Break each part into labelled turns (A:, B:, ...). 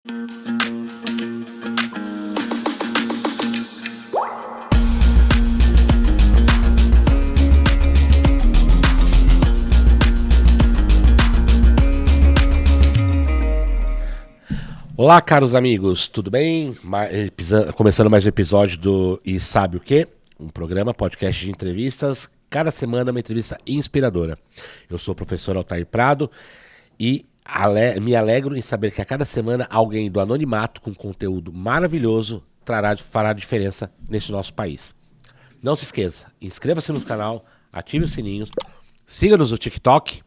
A: Olá, caros amigos, tudo bem? Começando mais um episódio do E Sabe o Quê? Um programa, podcast de entrevistas, cada semana uma entrevista inspiradora. Eu sou o professor Altair Prado e me alegro em saber que a cada semana alguém do anonimato com conteúdo maravilhoso fará diferença nesse nosso país. Não se esqueça, inscreva-se no canal, ative os sininhos, siga-nos no TikTok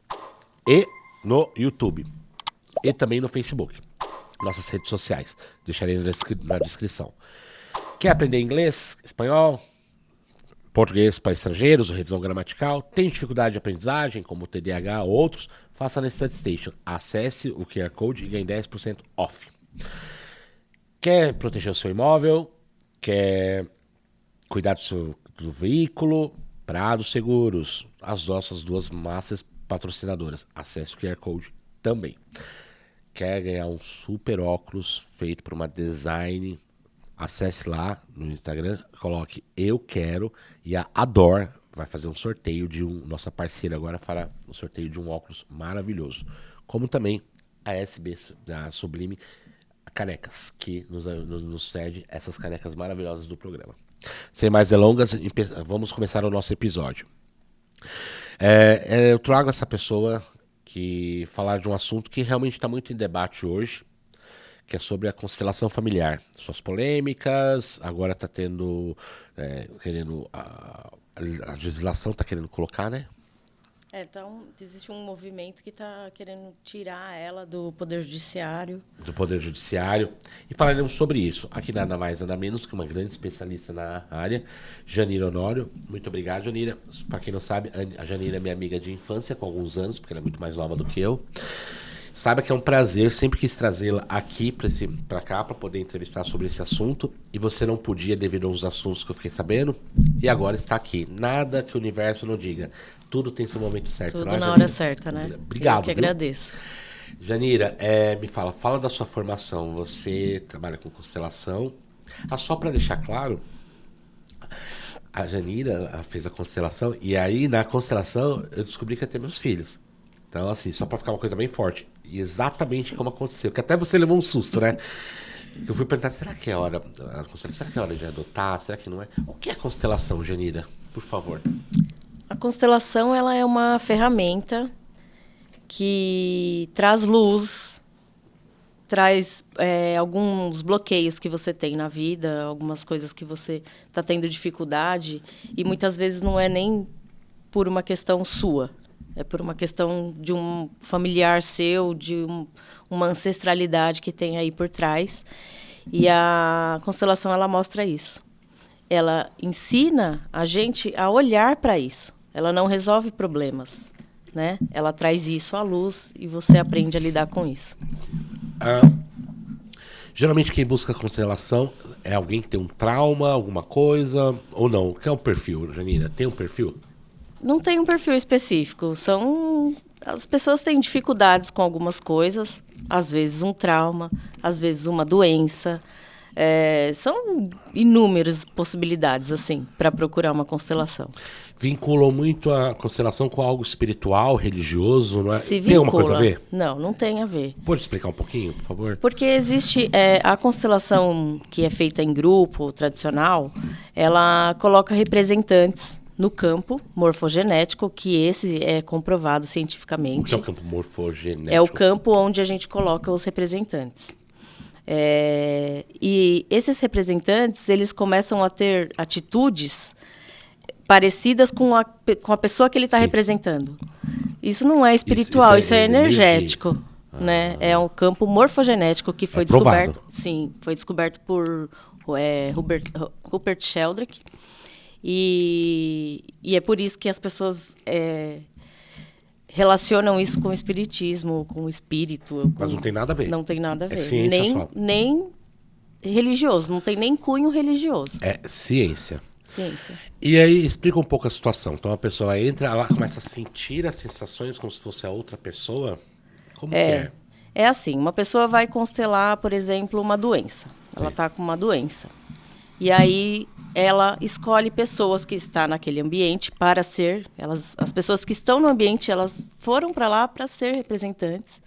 A: e no YouTube e também no Facebook. Nossas redes sociais. Deixarei na descrição. Quer aprender inglês, espanhol, português para estrangeiros, revisão gramatical? Tem dificuldade de aprendizagem, como TDAH ou outros? Faça na StudyStation. Acesse o QR Code e ganhe 10% off. Quer proteger o seu imóvel? Quer cuidar do veículo? Prado Seguros. As nossas duas massas patrocinadoras. Acesse o QR Code também. Quer ganhar um super óculos feito por uma design? Acesse lá no Instagram, coloque Eu Quero e a Ador vai fazer um sorteio nossa parceira agora fará um sorteio de um óculos maravilhoso. Como também a SB, da Sublime Canecas, que nos cede essas canecas maravilhosas do programa. Sem mais delongas, vamos começar o nosso episódio. Eu trago essa pessoa que falar de um assunto que realmente está muito em debate hoje, que é sobre a constelação familiar. Suas polêmicas, agora está tendo, a legislação está querendo colocar, né?
B: Então, existe um movimento que está querendo tirar ela do Poder Judiciário.
A: Do Poder Judiciário. E falaremos sobre isso. Aqui nada mais, nada menos que uma grande especialista na área, Janira Honório. Muito obrigado, Janira. Para quem não sabe, a Janira é minha amiga de infância, com alguns anos, porque ela é muito mais nova do que eu. Sabe que é um prazer, sempre quis trazê-la aqui para cá, para poder entrevistar sobre esse assunto. E você não podia devido aos assuntos que eu fiquei sabendo. E agora está aqui. Nada que o universo não diga. Tudo tem seu momento certo.
B: Tudo
A: não é,
B: na
A: Janira?
B: hora certa, né?
A: Obrigado.
B: Eu que agradeço.
A: Janira, me fala da sua formação. Você trabalha com constelação. Só para deixar claro, a Janira fez a constelação e aí na constelação eu descobri que ia ter meus filhos. Então, assim, só para ficar uma coisa bem forte. E exatamente como aconteceu. Que até você levou um susto, né? Eu fui perguntar, será que é hora de adotar? Será que não é? O que é constelação, Janira? Por favor.
B: A constelação, ela é uma ferramenta que traz luz, traz alguns bloqueios que você tem na vida, algumas coisas que você está tendo dificuldade, e muitas vezes não é nem por uma questão sua, é por uma questão de um familiar seu, de uma ancestralidade que tem aí por trás. E a constelação, ela mostra isso. Ela ensina a gente a olhar para isso. Ela não resolve problemas, né? Ela traz isso à luz e você aprende a lidar com isso.
A: Geralmente quem busca constelação é alguém que tem um trauma, alguma coisa, ou não? Qual é o perfil, Janira? Tem um perfil?
B: Não tem um perfil específico. As pessoas têm dificuldades com algumas coisas, às vezes um trauma, às vezes uma doença. São inúmeras possibilidades, assim, para procurar uma constelação.
A: Vinculam muito a constelação com algo espiritual, religioso, não é?
B: Se vincula.
A: Tem alguma coisa a ver?
B: Não tem a ver.
A: Pode explicar um pouquinho, por favor?
B: Porque existe a constelação que é feita em grupo, tradicional, ela coloca representantes no campo morfogenético, que esse é comprovado cientificamente.
A: O que é o campo morfogenético?
B: É o campo onde a gente coloca os representantes. E esses representantes, eles começam a ter atitudes parecidas com a pessoa que ele está representando. Isso não é espiritual, isso é energético. Né? É um campo morfogenético que foi descoberto. Sim, foi descoberto por Rupert Sheldrake. E é por isso que as pessoas relacionam isso com o espiritismo, com o espírito.
A: Mas não tem nada a ver.
B: Não tem nada a ver.
A: É ciência
B: nem religioso, não tem nem cunho religioso.
A: É ciência.
B: Ciência.
A: E aí, explica um pouco a situação. Então, a pessoa entra, ela começa a sentir as sensações como se fosse a outra pessoa. Como que é?
B: É assim, uma pessoa vai constelar, por exemplo, uma doença. Ela
A: Sim.
B: está com uma doença. E aí ela escolhe pessoas que estão naquele ambiente para ser... as pessoas que estão no ambiente, elas foram para lá para ser representantes.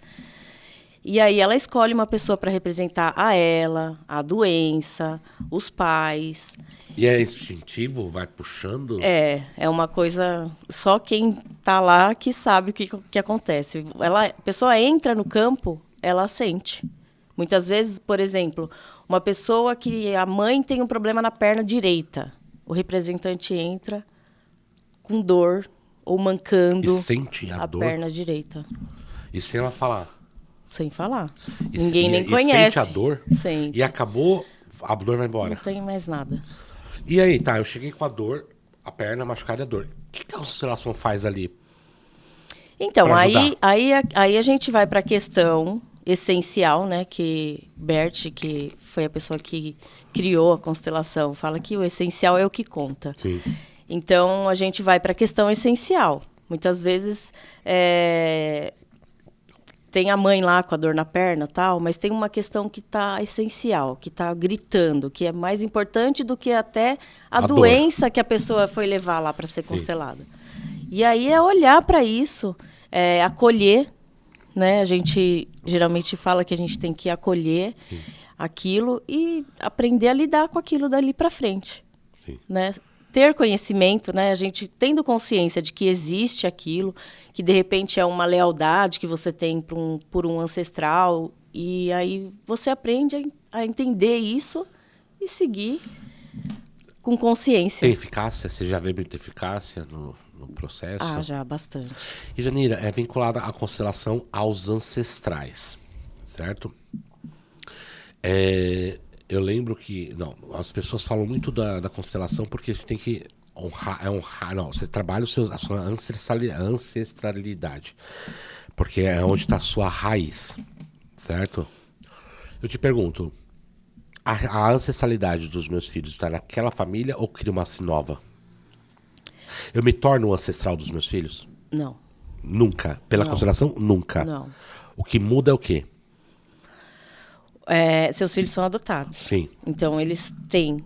B: E aí ela escolhe uma pessoa para representar a ela, a doença, os pais.
A: E é instintivo? Vai puxando?
B: É uma coisa... Só quem está lá que sabe o que acontece. A pessoa entra no campo, ela sente. Muitas vezes, por exemplo, uma pessoa que a mãe tem um problema na perna direita. O representante entra com dor ou mancando
A: E sente a dor?
B: perna direita.
A: E sem ela falar?
B: Sem falar.
A: E
B: Ninguém nem
A: e
B: conhece.
A: sente a dor?
B: Sente.
A: E acabou, a dor vai embora.
B: Não tem mais nada.
A: E aí, tá, eu cheguei com a dor, a perna machucada e a dor. O que a constelação faz ali?
B: Então,
A: Pra
B: aí a gente vai para a questão essencial, né? Que Bert, que foi a pessoa que criou a constelação, fala que o essencial é o que conta.
A: Sim.
B: Então, a gente vai para a questão essencial. Muitas vezes tem a mãe lá com a dor na perna, tal, mas tem uma questão que está essencial, que está gritando, que é mais importante do que até a doença que a pessoa foi levar lá para ser constelada. E aí é olhar para isso, acolher, né? A gente geralmente fala que a gente tem que acolher aquilo e aprender a lidar com aquilo dali para frente, né? Ter conhecimento, né? A gente tendo consciência de que existe aquilo, que de repente é uma lealdade que você tem por um ancestral, e aí você aprende a entender isso e seguir com consciência.
A: Tem eficácia? Você já vê muita eficácia no processo?
B: Ah, já, bastante.
A: E, Janira, é vinculada a constelação aos ancestrais, certo? Eu lembro que... Não, as pessoas falam muito da constelação porque você tem que honrar... Não, você trabalha a sua ancestralidade. Porque é onde está a sua raiz, certo? Eu te pergunto, a ancestralidade dos meus filhos está naquela família ou cria uma nova? Eu me torno o ancestral dos meus filhos?
B: Não.
A: Nunca. Pela constelação, nunca.
B: Não.
A: O que muda é o quê?
B: Seus filhos são adotados.
A: Sim.
B: Então, eles têm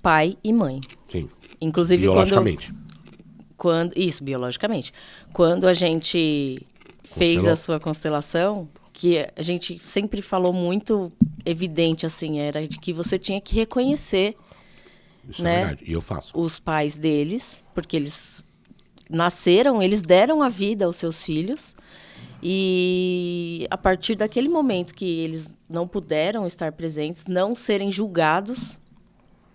B: pai e mãe.
A: Sim.
B: Inclusive,
A: biologicamente.
B: Isso, biologicamente. Quando a gente fez a sua constelação, que a gente sempre falou muito evidente, assim, era de que você tinha que reconhecer,
A: Isso
B: né,
A: é verdade. E eu faço.
B: os pais deles, porque eles nasceram, eles deram a vida aos seus filhos. E a partir daquele momento que eles não puderam estar presentes, não serem julgados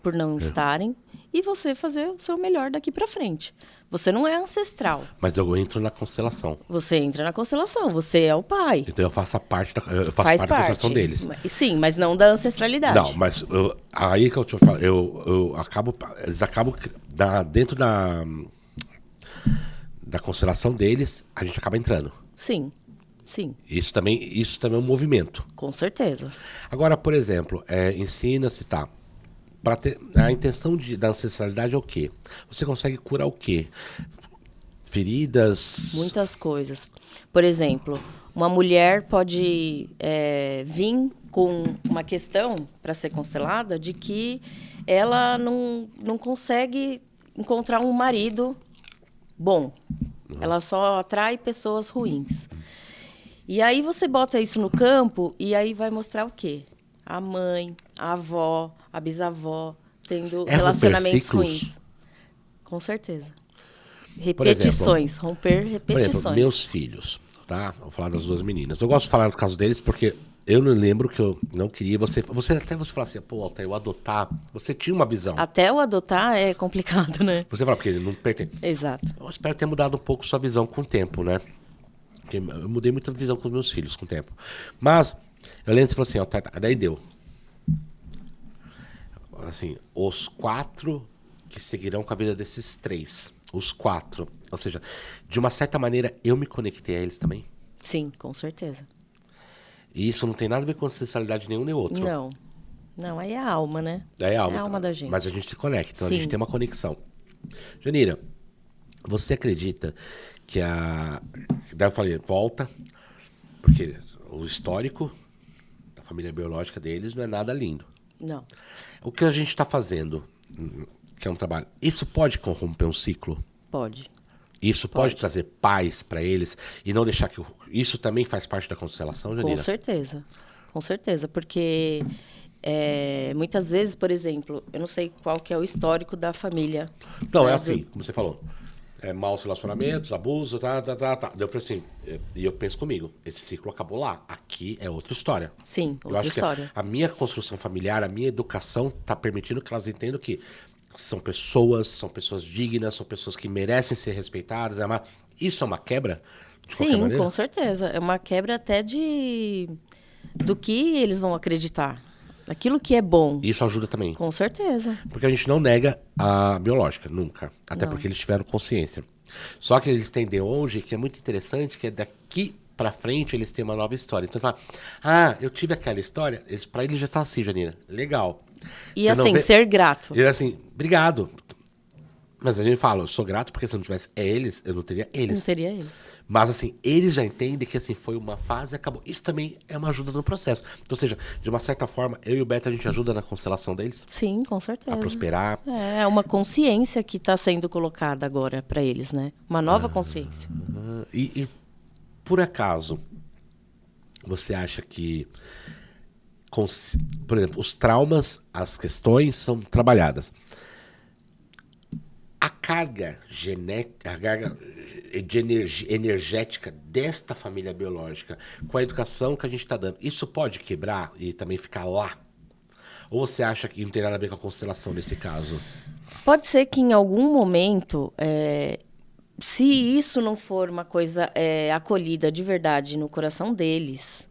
B: por não estarem, e você fazer o seu melhor daqui para frente. Você não é ancestral.
A: Mas eu entro na constelação.
B: Você entra na constelação, você é o pai.
A: Então eu faço parte da constelação deles.
B: Sim, mas não da ancestralidade.
A: Não, mas aí que eu te falo, eles acabam dentro da constelação deles, a gente acaba entrando.
B: Sim, sim.
A: Isso também é um movimento.
B: Com certeza.
A: Agora, por exemplo, ensina-se, tá? A intenção da ancestralidade é o quê? Você consegue curar o quê? Feridas?
B: Muitas coisas. Por exemplo, uma mulher pode vir com uma questão para ser constelada de que ela não consegue encontrar um marido bom. Ela só atrai pessoas ruins. E aí você bota isso no campo e aí vai mostrar o quê? A mãe, a avó, a bisavó tendo relacionamentos ruins. Com certeza. Repetições, romper repetições.
A: Por exemplo, meus filhos, tá? Vou falar das duas meninas. Eu gosto de falar no caso deles porque eu não lembro que eu não queria. Você fala assim, pô, Altair, eu adotar. Você tinha uma visão.
B: Até o adotar é complicado, né?
A: Você fala, porque ele não pertence.
B: Exato.
A: Eu espero ter mudado um pouco sua visão com o tempo, né? Porque eu mudei muita visão com os meus filhos com o tempo. Mas, eu lembro que você falou assim, Altair, daí deu. Assim, os 4 que seguirão com a vida desses 3. Os 4. Ou seja, de uma certa maneira, eu me conectei a eles também.
B: Sim, com certeza.
A: E isso não tem nada a ver com ancestralidade nenhum nem outro.
B: Não. Não, aí é a alma, né?
A: É a alma.
B: É a alma da gente.
A: Mas a gente se conecta, então
B: Sim.
A: a gente tem uma conexão. Janira, você acredita que Daí eu falei, volta, porque o histórico da família biológica deles não é nada lindo.
B: Não.
A: O que a gente está fazendo, que é um trabalho, isso pode corromper um ciclo?
B: Pode.
A: Isso pode trazer paz para eles e não deixar que... Isso também faz parte da constelação, Janina?
B: Com certeza. Com certeza, porque muitas vezes, por exemplo, eu não sei qual que é o histórico da família.
A: Não, é assim, como você falou. Maus relacionamentos, abuso, tá. Eu falei assim, e eu penso comigo, esse ciclo acabou lá. Aqui é outra história.
B: Sim,
A: eu
B: outra
A: acho
B: história.
A: Que a minha construção familiar, a minha educação tá permitindo que elas entendam que são pessoas dignas, são pessoas que merecem ser respeitadas. Isso é uma quebra?
B: Sim, com certeza. É uma quebra até do que eles vão acreditar. Aquilo que é bom.
A: Isso ajuda também.
B: Com certeza.
A: Porque a gente não nega a biológica, nunca. Até porque eles tiveram consciência. Só que eles tendem hoje, que é muito interessante, que é daqui pra frente eles têm uma nova história. Então, eu tive aquela história, pra eles já tá assim, Janina. Legal.
B: E assim, ser grato.
A: E assim, obrigado. Mas a gente fala, eu sou grato porque se não tivesse eles, eu não teria eles.
B: Não teria eles.
A: Mas assim, eles já entendem que assim, foi uma fase e acabou. Isso também é uma ajuda no processo. Então, ou seja, de uma certa forma, eu e o Beto, a gente ajuda na constelação deles.
B: Sim, com certeza.
A: A prosperar.
B: É uma consciência que está sendo colocada agora para eles, né? Uma nova consciência.
A: E por acaso, você acha que, por exemplo, os traumas, as questões são trabalhadas. A carga genética, a carga de energética desta família biológica, com a educação que a gente está dando, isso pode quebrar e também ficar lá? Ou você acha que não tem nada a ver com a constelação nesse caso?
B: Pode ser que em algum momento, se isso não for uma coisa acolhida de verdade no coração deles,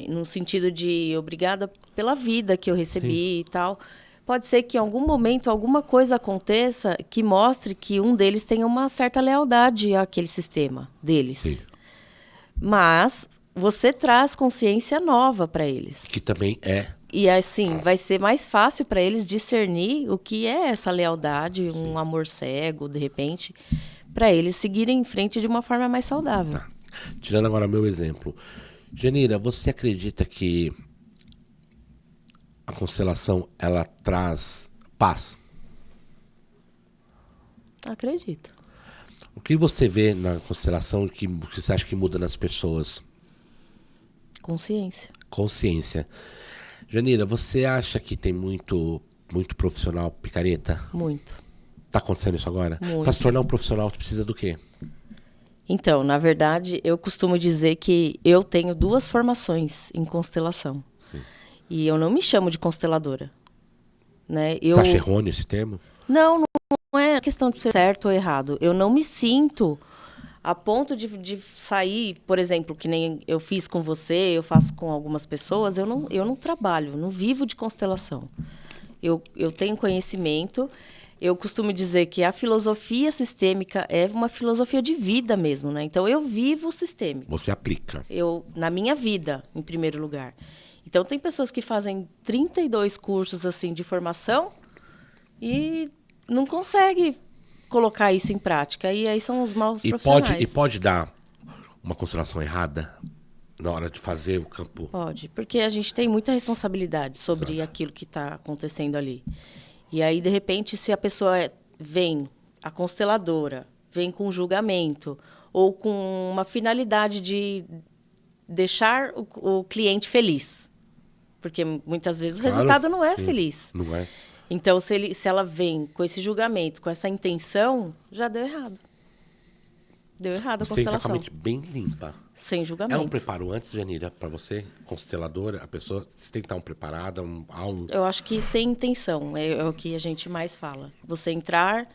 B: no sentido de obrigada pela vida que eu recebi e tal, pode ser que em algum momento alguma coisa aconteça que mostre que um deles tenha uma certa lealdade àquele sistema deles.
A: Sim.
B: Mas você traz consciência nova para eles.
A: Que também é.
B: E assim, vai ser mais fácil para eles discernir o que é essa lealdade, um amor cego, de repente, para eles seguirem em frente de uma forma mais saudável.
A: Tá. Tirando agora meu exemplo. Janira, você acredita que a constelação, ela traz paz?
B: Acredito.
A: O que você vê na constelação que você acha que muda nas pessoas?
B: Consciência.
A: Consciência. Janira, você acha que tem muito profissional picareta?
B: Muito.
A: Tá acontecendo isso agora?
B: Muito.
A: Para se tornar um profissional, tu precisa do quê?
B: Então, na verdade, eu costumo dizer que eu tenho 2 formações em constelação.
A: Sim.
B: E eu não me chamo de consteladora. Né?
A: Você acha errôneo esse termo?
B: Não é questão de ser certo ou errado. Eu não me sinto a ponto de sair, por exemplo, que nem eu fiz com você, eu faço com algumas pessoas, eu não trabalho, não vivo de constelação. Eu tenho conhecimento, eu costumo dizer que a filosofia sistêmica é uma filosofia de vida mesmo, né? Então, eu vivo o sistêmico.
A: Você aplica.
B: Na minha vida, em primeiro lugar. Então, tem pessoas que fazem 32 cursos assim, de formação e não conseguem colocar isso em prática. E aí são os maus profissionais.
A: E pode dar uma constelação errada na hora de fazer o campo?
B: Pode, porque a gente tem muita responsabilidade sobre aquilo que está acontecendo ali. E aí, de repente, se a pessoa vem, a consteladora, vem com julgamento ou com uma finalidade de deixar o cliente feliz. Porque muitas vezes o resultado não é feliz.
A: Não é.
B: Então, se ela vem com esse julgamento, com essa intenção, já deu errado. Deu errado a
A: Você está com a
B: constelação.
A: mente bem limpa.
B: Sem julgamento.
A: É um preparo antes, Janira, para você, consteladora, a pessoa você tem que estar preparada.
B: Eu acho que sem intenção é o que a gente mais fala. Você entrar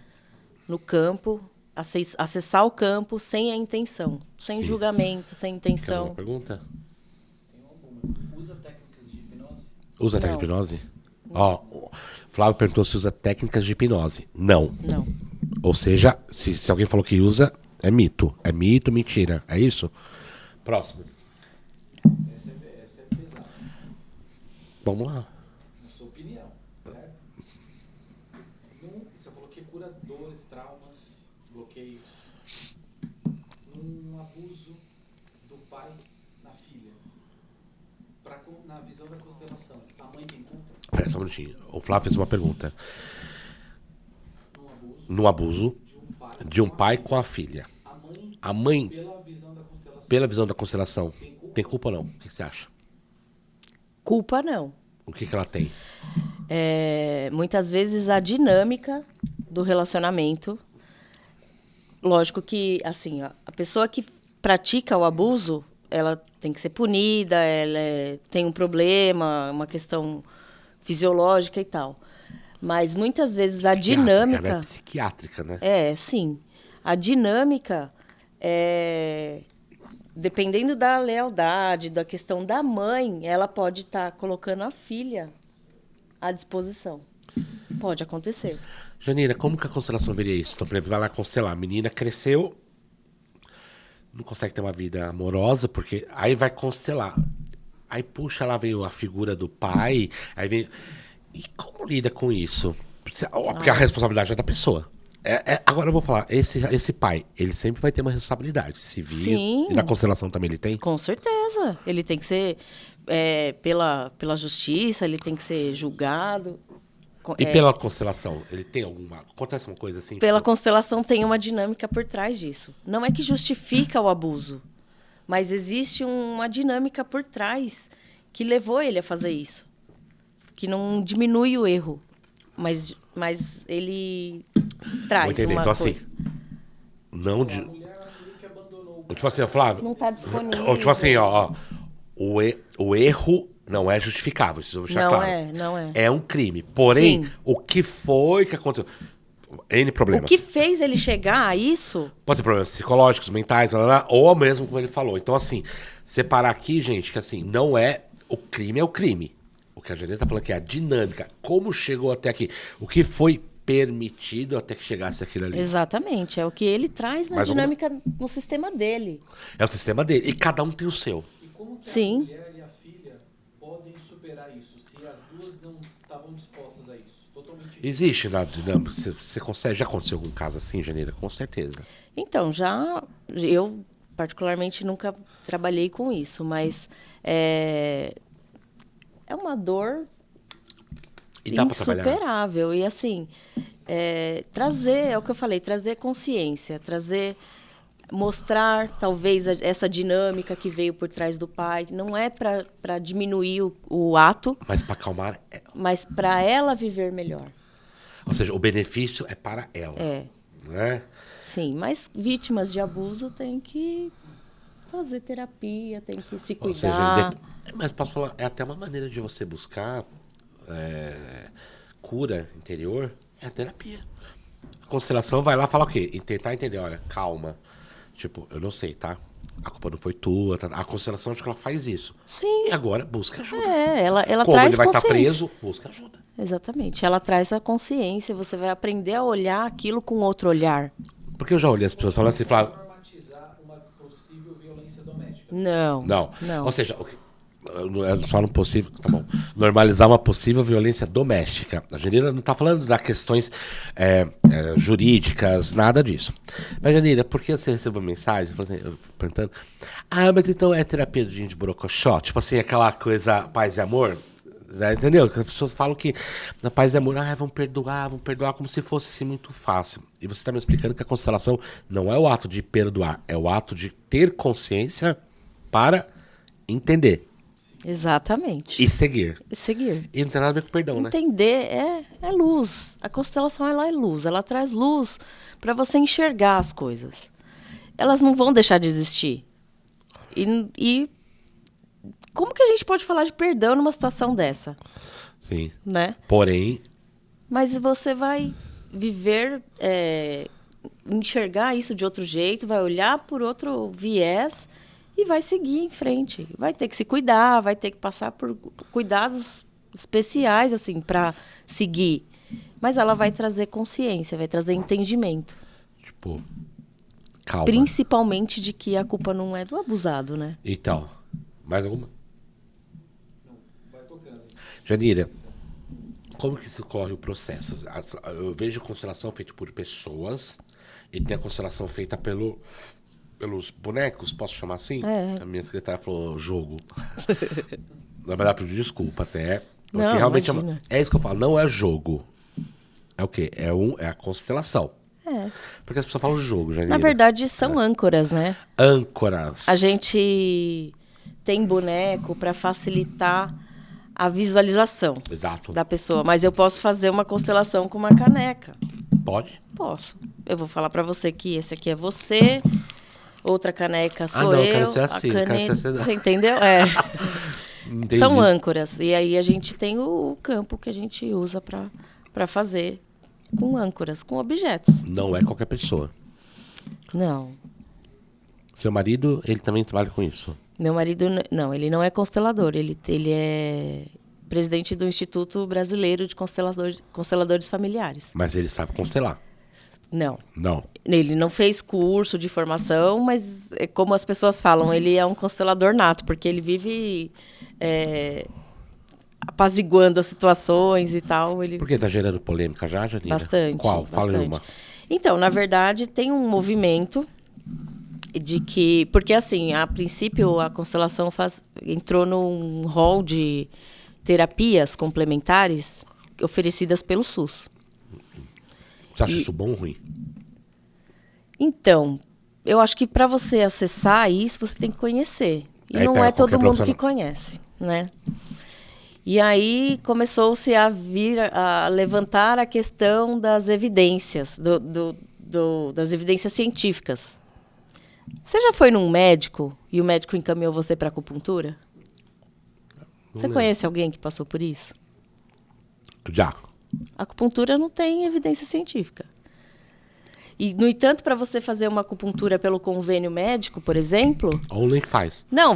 B: no campo, acessar o campo sem a intenção. Sem julgamento, sem
A: Quer
B: intenção.
A: uma pergunta?
C: Tem algumas. Usa técnicas de hipnose?
A: Usa técnica de hipnose? Ó, o Flávio perguntou se usa técnicas de hipnose. Não.
B: Não.
A: Ou seja, se alguém falou que usa, é mito. É mito, mentira. É isso? Próximo.
C: Essa é pesada,
A: Vamos lá.
C: na sua opinião, certo? Você falou que cura dores, traumas, bloqueios. Um abuso do pai na filha. Na visão da constelação, a mãe tem culpa
A: Pera só um minutinho. O Flávio fez uma pergunta.
C: no abuso
A: No abuso de um pai com a filha.
C: a mãe,
A: A mãe,
C: pela visão da constelação,
A: tem culpa ou não? O que você acha?
B: Culpa não.
A: O que ela tem?
B: Muitas vezes a dinâmica do relacionamento. Lógico que, assim, ó, a pessoa que pratica o abuso, ela tem que ser punida, tem um problema, uma questão fisiológica e tal. Mas muitas vezes a dinâmica...
A: Ela é psiquiátrica, né?
B: Sim. A dinâmica, dependendo da lealdade, da questão da mãe, ela pode estar colocando a filha à disposição. Pode acontecer.
A: Janira, como que a constelação veria isso? Então, por exemplo, vai lá constelar. A menina cresceu, não consegue ter uma vida amorosa, porque aí vai constelar. Aí, puxa, lá vem a figura do pai, aí vem... E como lida com isso? Porque a responsabilidade é da pessoa. Agora eu vou falar, esse pai, ele sempre vai ter uma responsabilidade civil.
B: Sim.
A: E na constelação também ele tem?
B: Com certeza. Ele tem que ser pela justiça, ele tem que ser julgado.
A: E pela constelação, ele tem alguma... Acontece uma coisa assim?
B: Pela
A: tipo,
B: constelação tem uma dinâmica por trás disso. Não é que justifica o abuso, mas existe uma dinâmica por trás que levou ele a fazer isso. Que não diminui o erro, mas ele traz
A: vou entender.
B: uma
A: Então,
B: coisa.
A: assim, não...
C: a mulher meio que abandonou
A: Tipo assim, ó, Flávio...
B: Não está disponível.
A: Ou tipo assim, ó, o erro não é justificável, isso eu vou deixar claro.
B: Não é.
A: É um crime. Porém,
B: Sim.
A: o que foi que aconteceu? N
B: O
A: problemas.
B: que fez ele chegar a isso?
A: Pode ser problemas psicológicos, mentais, ou mesmo como ele falou. Então, assim, separar aqui, gente, que assim, não é... O crime é o crime. O que a Janine tá falando aqui é a dinâmica. Como chegou até aqui. O que foi permitido até que chegasse aquilo ali.
B: Exatamente. É o que ele traz na
A: Mas vamos-
B: dinâmica, no sistema dele.
A: É o sistema dele. E cada um tem o seu.
C: E como que
B: Sim.
C: a mulher e a filha podem superar isso, se as duas não estavam dispostas a isso? Totalmente
A: Existe na dinâmica. Você consegue... Já aconteceu algum caso assim, Janeira? Com certeza.
B: Então, eu particularmente nunca trabalhei com isso, mas é uma dor
A: E dá pra trabalhar?
B: insuperável. E assim, é o que eu falei, trazer consciência, mostrar talvez essa dinâmica que veio por trás do pai. Não é para diminuir o ato,
A: Mas pra acalmar...
B: mas para ela viver melhor.
A: Ou seja, o benefício é para ela. Né?
B: Sim, mas vítimas de abuso têm que fazer terapia, têm que se
A: Ou seja,
B: cuidar.
A: mas posso falar, é até uma maneira de você buscar cura interior, é a terapia. A constelação vai lá falar o quê? E tentar entender, olha, calma. Tipo, eu não sei, tá? A culpa não foi tua. Tá? A constelação, acho que ela faz isso.
B: Sim.
A: E agora, busca ajuda.
B: Ela
A: Como
B: traz
A: ele vai estar
B: consciência.
A: preso, busca ajuda.
B: Exatamente. Ela traz a consciência, você vai aprender a olhar aquilo com outro olhar.
A: Porque eu já olhei as pessoas falando assim, Flávio,
C: normatizar uma possível violência doméstica.
B: Não.
A: não. Ou seja, só no possível, tá bom. Normalizar uma possível violência doméstica. A Janira não está falando das questões jurídicas, nada disso. Mas, Janira, por que você recebeu uma mensagem perguntando? Mas então é terapia de borocochó? Tipo assim, aquela coisa paz e amor? Entendeu? As pessoas falam que na paz e amor, vamos perdoar como se fosse assim muito fácil. E você está me explicando que a constelação não é o ato de perdoar, é o ato de ter consciência para entender
B: Exatamente.
A: e seguir.
B: Seguir.
A: E não tem nada a ver com perdão, né?
B: Entender é luz. A constelação ela é luz. Ela traz luz para você enxergar as coisas. Elas não vão deixar de existir. E como que a gente pode falar de perdão numa situação dessa?
A: Sim.
B: Né?
A: Porém,
B: Mas você vai viver, enxergar isso de outro jeito, vai olhar por outro viés e vai seguir em frente. Vai ter que se cuidar, vai ter que passar por cuidados especiais assim para seguir. Mas ela vai trazer consciência, vai trazer entendimento.
A: tipo, calma.
B: Principalmente de que a culpa não é do abusado, né?
A: Então, mais alguma?
C: Não, vai tocando.
A: Janira, como que se ocorre o processo? Eu vejo constelação feita por pessoas e tem a constelação feita pelos bonecos, posso chamar assim?
B: É.
A: A minha secretária falou jogo. Na verdade, pedir desculpa até. Porque
B: Não,
A: realmente
B: imagina.
A: é isso que eu falo, não é jogo. É o quê? É a constelação. Porque as pessoas falam jogo, Janira.
B: Na verdade, são âncoras, né?
A: Âncoras.
B: A gente tem boneco para facilitar a visualização
A: Exato.
B: da pessoa, mas eu posso fazer uma constelação com uma caneca.
A: Pode?
B: Posso. Eu vou falar para você que esse aqui é você, outra caneca sou
A: não, eu
B: eu.
A: quero ser assim,
B: a
A: eu quero
B: caneta,
A: ser assim.
B: você entendeu? É.
A: Entendi.
B: São âncoras. E aí a gente tem o campo que a gente usa para fazer com âncoras, com objetos.
A: Não é qualquer pessoa.
B: Não.
A: Seu marido, ele também trabalha com isso.
B: Meu marido, não, ele não é constelador. Ele é presidente do Instituto Brasileiro de Consteladores Familiares.
A: Mas ele sabe constelar.
B: Não.
A: Não.
B: Ele não fez curso de formação, mas é como as pessoas falam, ele é um constelador nato, porque ele vive apaziguando as situações e tal. Ele...
A: Por que tá gerando polêmica já, Janira?
B: Bastante.
A: Qual? Fala
B: bastante.
A: uma.
B: Então, na verdade, tem um movimento de que... Porque, assim, a princípio, a constelação entrou num rol de terapias complementares oferecidas pelo SUS.
A: Você acha isso bom ou ruim?
B: Então, eu acho que para você acessar isso, você tem que conhecer. E não é todo mundo que conhece, né? E aí começou-se a levantar a questão das evidências, das evidências científicas. Você já foi num médico e o médico encaminhou você para acupuntura? Você conhece alguém que passou por isso?
A: Já.
B: A acupuntura não tem evidência científica. E, no entanto, para você fazer uma acupuntura pelo convênio médico, por exemplo...
A: Ou nem faz.
B: Não,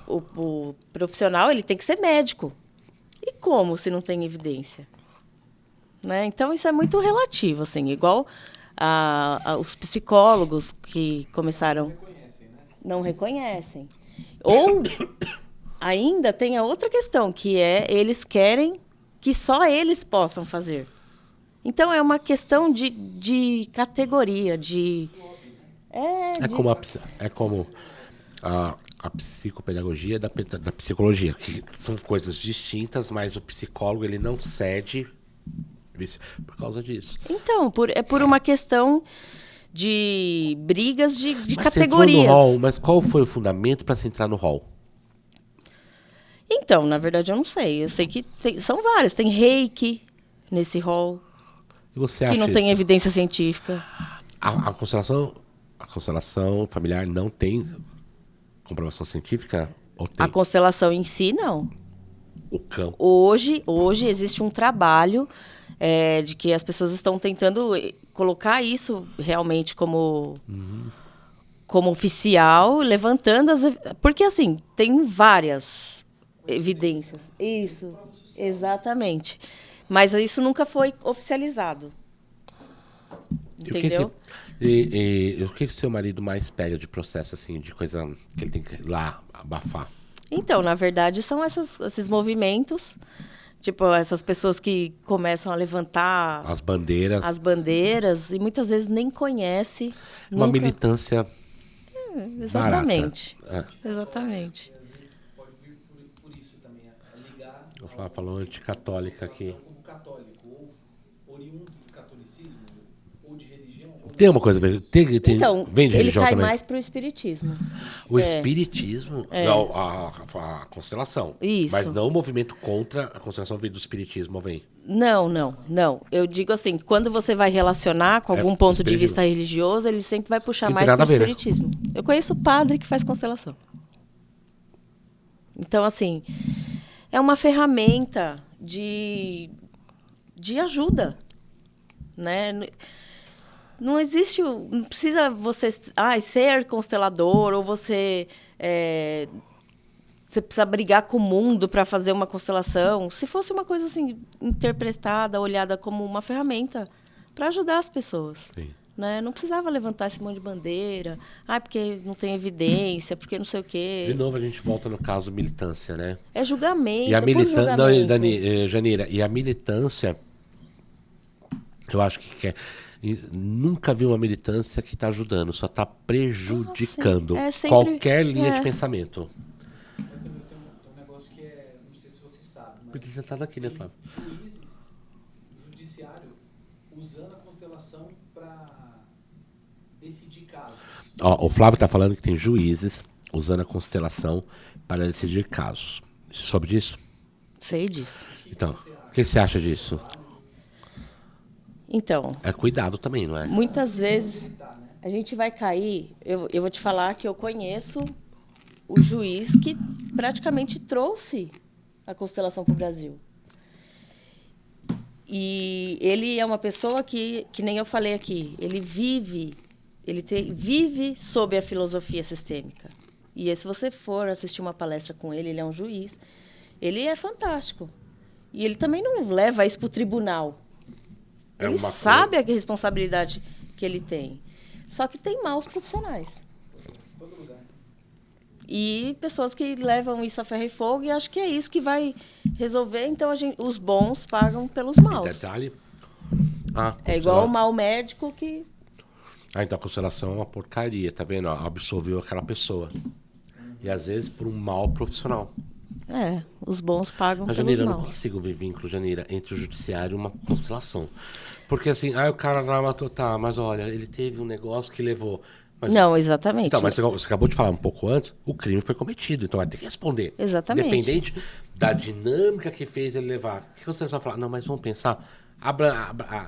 B: o profissional ele tem que ser médico. E como se não tem evidência? Né? Então, isso é muito relativo, assim, igual os psicólogos que começaram... Não reconhecem. Ou ainda tem a outra questão, que é eles querem que só eles possam fazer. Então, é uma questão de categoria,
A: É como a psicopedagogia da psicologia, que são coisas distintas, mas o psicólogo ele não cede por causa disso.
B: Então, é por uma questão de brigas de
A: Mas
B: categorias.
A: Você entrou no hall, mas qual foi o fundamento para você entrar no hall?
B: Então, na verdade, eu não sei. Eu sei que são vários. Tem reiki nesse hall,
A: E você
B: que
A: acha
B: não tem
A: isso?
B: evidência científica.
A: A constelação familiar não tem comprovação científica? Ou tem?
B: A constelação em si, não.
A: O campo.
B: Hoje existe um trabalho de que as pessoas estão tentando colocar isso realmente como oficial, levantando porque, assim, tem várias evidências. Isso, exatamente. Mas isso nunca foi oficializado. Entendeu?
A: E o que seu marido mais pega de processo, assim, de coisa que ele tem que ir lá abafar?
B: Então, na verdade, são esses movimentos, tipo, essas pessoas que começam a levantar
A: As bandeiras.
B: e muitas vezes nem conhece.
A: Uma
B: nunca...
A: militância
B: Exatamente.
A: barata.
B: Exatamente.
C: Pode vir por isso também, a ligar
A: Falou anticatólica aqui.
C: como católico, ou oriundo do catolicismo, ou de religião.
A: Tem uma coisa,
B: Então,
A: vem de
B: ele
A: religião
B: cai
A: também?
B: mais para o espiritismo.
A: O espiritismo, não, a constelação.
B: Isso.
A: Mas não o movimento contra a constelação vem do espiritismo, vem.
B: Não. Eu digo assim, quando você vai relacionar com algum ponto de
A: espiritismo.
B: vista religioso, ele sempre vai puxar
A: Não tem
B: mais
A: nada
B: para o
A: a ver, né?
B: espiritismo. Eu conheço padre que faz constelação. Então, assim, é uma ferramenta de ajuda, né? Não existe, não precisa você ser constelador ou você precisa brigar com o mundo para fazer uma constelação. Se fosse uma coisa assim interpretada, olhada como uma ferramenta para ajudar as pessoas,
A: Sim.
B: né? Não precisava levantar esse monte de bandeira, porque não tem evidência, porque não sei o quê.
A: De novo a gente volta no caso militância, né?
B: É julgamento.
A: E a
B: por
A: militância,
B: julgamento.
A: Janira, e a militância, eu acho que nunca vi uma militância que está ajudando, só está prejudicando
B: É sempre-
A: qualquer linha de pensamento.
C: Mas também tem um
A: Podia ter sentado aqui, né, Flávio?
C: Juízes, judiciário, usando a constelação para decidir casos.
A: Ó, o Flávio tá falando que tem juízes usando a constelação para decidir casos. Sobre isso?
B: Sei disso.
A: Então, o que você acha disso?
B: Então,
A: É cuidado também, não é?
B: muitas vezes a gente vai cair. Eu vou te falar que eu conheço o juiz que praticamente trouxe a constelação para o Brasil. E ele é uma pessoa que nem eu falei aqui, ele vive sob a filosofia sistêmica. E aí, se você for assistir uma palestra com ele é um juiz, ele é fantástico. E ele também não leva isso para o tribunal.
A: É
B: Ele
A: uma
B: sabe a responsabilidade que ele tem. Só que tem maus profissionais.
C: Todo lugar.
B: E pessoas que levam isso a ferro e fogo, e acho que é isso que vai resolver. Então, os bons pagam pelos maus.
A: Detalhe.
B: É igual o mau médico que...
A: Então a constelação é uma porcaria, tá vendo? Absolveu aquela pessoa. E às vezes por um mal profissional.
B: Os bons pagam
A: Mas,
B: pelos
A: Janira, eu não
B: maus.
A: consigo ver vínculo, Janira, entre o judiciário e uma constelação. Porque assim, o cara lá matou, tá, mas olha, ele teve um negócio que levou. Mas,
B: Não, exatamente.
A: então, mas você acabou de falar um pouco antes, o crime foi cometido, então vai ter que responder.
B: Exatamente.
A: Independente da dinâmica que fez ele levar. O que você vai falar? Não, mas vamos pensar.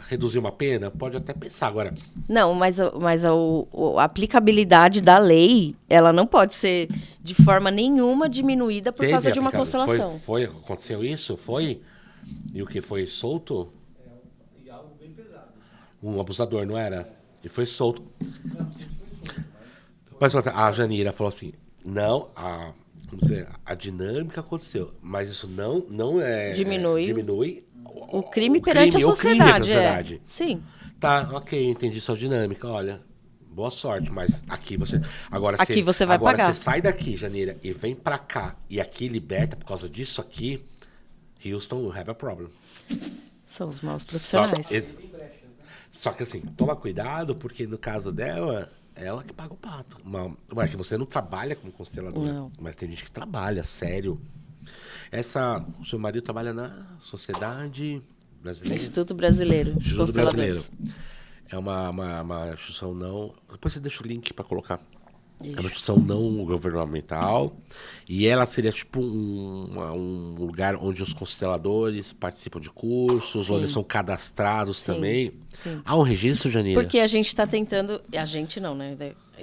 A: Reduzir uma pena? Pode até pensar agora.
B: Não, mas a aplicabilidade da lei, ela não pode ser de forma nenhuma diminuída por causa de uma constelação.
A: Aconteceu isso? Foi? E o que foi solto?
C: E algo bem pesado.
A: Um abusador, não era? E foi solto.
C: Não sei se foi solto,
A: Mas a Janira falou assim, não, a dinâmica aconteceu, mas isso não diminui
B: O crime perante a sociedade. Sim.
A: Tá, ok, entendi sua dinâmica, olha, boa sorte, mas aqui você... Agora
B: Aqui você vai
A: agora
B: pagar.
A: você sai daqui, Janira, e vem pra cá, e aqui liberta por causa disso aqui, Houston will have a problem.
B: São os maus
A: Só,
B: profissionais.
A: só que assim, toma cuidado, porque no caso dela, ela que paga o pato. Ué, que você não trabalha como consteladora,
B: Não.
A: mas tem gente que trabalha, sério. O seu marido trabalha na Sociedade Brasileira?
B: Instituto Brasileiro de
A: Instituto
B: Consteladores.
A: Brasileiro. É uma instituição não... Depois você deixa o link para colocar. É uma instituição não governamental. E ela seria tipo um lugar onde os consteladores participam de cursos,
B: Sim.
A: onde são cadastrados
B: Sim,
A: também.
B: sim.
A: Há um registro, Janira?
B: Porque a gente está tentando... A gente não, né?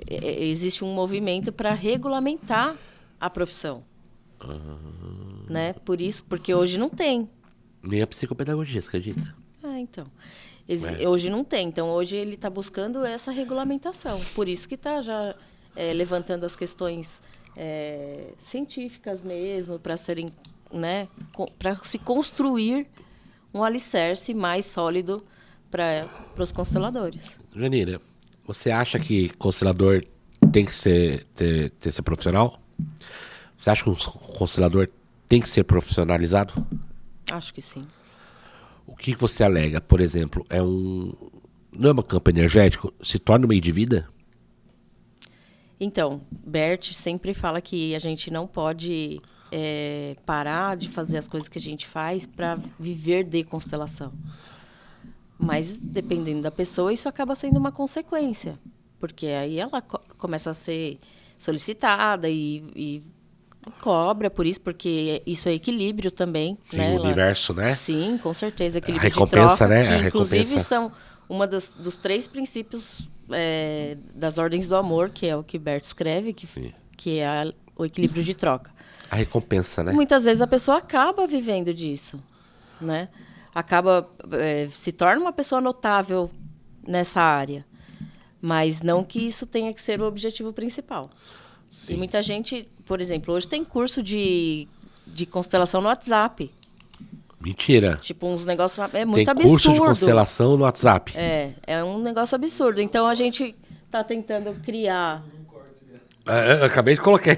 B: Existe um movimento para regulamentar a profissão. Né? Por isso, porque hoje não tem.
A: Nem a psicopedagogia, você acredita?
B: Então. Hoje não tem. Então, hoje ele está buscando essa regulamentação. Por isso que está já levantando as questões científicas mesmo, para serem, né, para se construir um alicerce mais sólido para os consteladores.
A: Janira, você acha que constelador tem que ser profissional? Você acha que um constelador tem que ser profissionalizado?
B: Acho que sim.
A: O que você alega, por exemplo, não é uma campo energético? Se torna um meio de vida?
B: Então, Bert sempre fala que a gente não pode parar de fazer as coisas que a gente faz para viver de constelação. Mas, dependendo da pessoa, isso acaba sendo uma consequência. Porque aí ela começa a ser solicitada e cobra por isso, porque isso é equilíbrio também.
A: Sim,
B: né?
A: o universo, né?
B: Sim, com certeza. Equilíbrio
A: A recompensa,
B: de troca,
A: né?
B: que,
A: A
B: inclusive,
A: recompensa.
B: são uma dos 3 princípios das ordens do amor, que é o que Bert escreve, que é o equilíbrio de troca.
A: A recompensa, né?
B: Muitas vezes a pessoa acaba vivendo disso, né? Se torna uma pessoa notável nessa área, mas não que isso tenha que ser o objetivo principal.
A: Sim.
B: E muita gente, por exemplo, hoje tem curso de constelação no WhatsApp.
A: Mentira.
B: Tipo, uns negócios... É muito
A: Tem
B: absurdo.
A: curso de constelação no WhatsApp.
B: É um negócio absurdo. Então, a gente está tentando criar...
A: Eu acabei de colocar,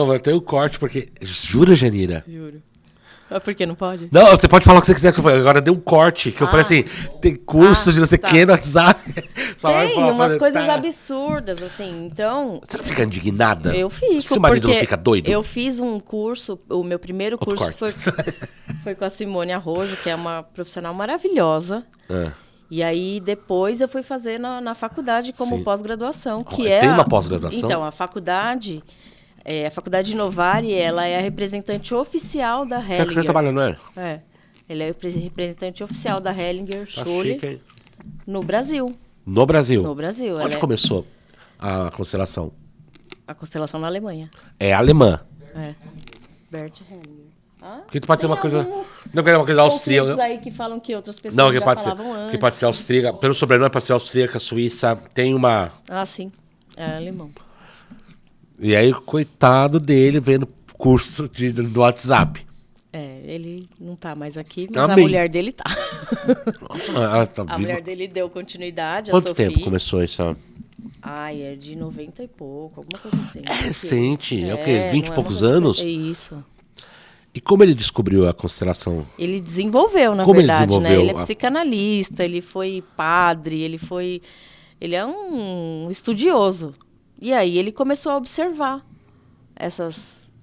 A: vai ter o corte, porque... Jura, Janira?
B: Juro. Mas por que não pode?
A: Não, você pode falar o que você quiser. Que eu falei. Agora deu um corte. Que eu falei assim, tem curso de não sei o que no WhatsApp. Só vai
B: Tem
A: falar,
B: umas
A: fazer,
B: coisas
A: tá.
B: absurdas, assim. Então,
A: Você não fica indignada?
B: eu fico.
A: Seu marido não
B: porque
A: fica doido?
B: Eu fiz um curso, o meu primeiro
A: Outro
B: curso foi com a Simone Arrojo, que é uma profissional maravilhosa.
A: Ah.
B: E aí, depois, eu fui fazer na faculdade como
A: Sim.
B: pós-graduação, que
A: Tem
B: é...
A: uma pós-graduação?
B: Então, a faculdade de Novari, ela é a representante oficial da
A: Que é que você
B: Hellinger.
A: trabalha, não é?
B: É. Ele é o representante oficial da Hellinger
A: Tá
B: Schule
A: chique, hein?
B: no Brasil.
A: No Brasil?
B: No Brasil.
A: Onde começou a constelação?
B: A constelação na Alemanha.
A: É alemã.
B: É. Bert Hellinger. Ah,
A: Porque pode ser
B: tem
A: uma coisa...
B: alguns
A: Não, é uma coisa austríaca.
B: conflitos aí que falam que outras pessoas
A: Não, que
B: já
A: pode ser.
B: falavam antes.
A: Que pode ser austríaca. Pelo sobrenome pode ser austríaca, suíça. Tem uma...
B: Ah, sim. É alemão.
A: E aí, coitado dele, vendo curso do WhatsApp.
B: É, ele não tá mais aqui, mas
A: Amém.
B: a mulher dele tá.
A: Nossa, ela tá
B: A
A: viva.
B: mulher dele deu continuidade, a
A: Quanto
B: Sofia.
A: tempo começou isso?
B: Ai, é de 90 e pouco, alguma coisa assim.
A: É recente, é o quê?
B: É,
A: 20 e
B: não é
A: poucos
B: uma coisa-
A: anos?
B: É isso.
A: E como ele descobriu a constelação?
B: Ele desenvolveu, na
A: Como ele
B: verdade,
A: desenvolveu?
B: né? Ele é psicanalista, ele foi padre, ele é um estudioso. E aí ele começou a observar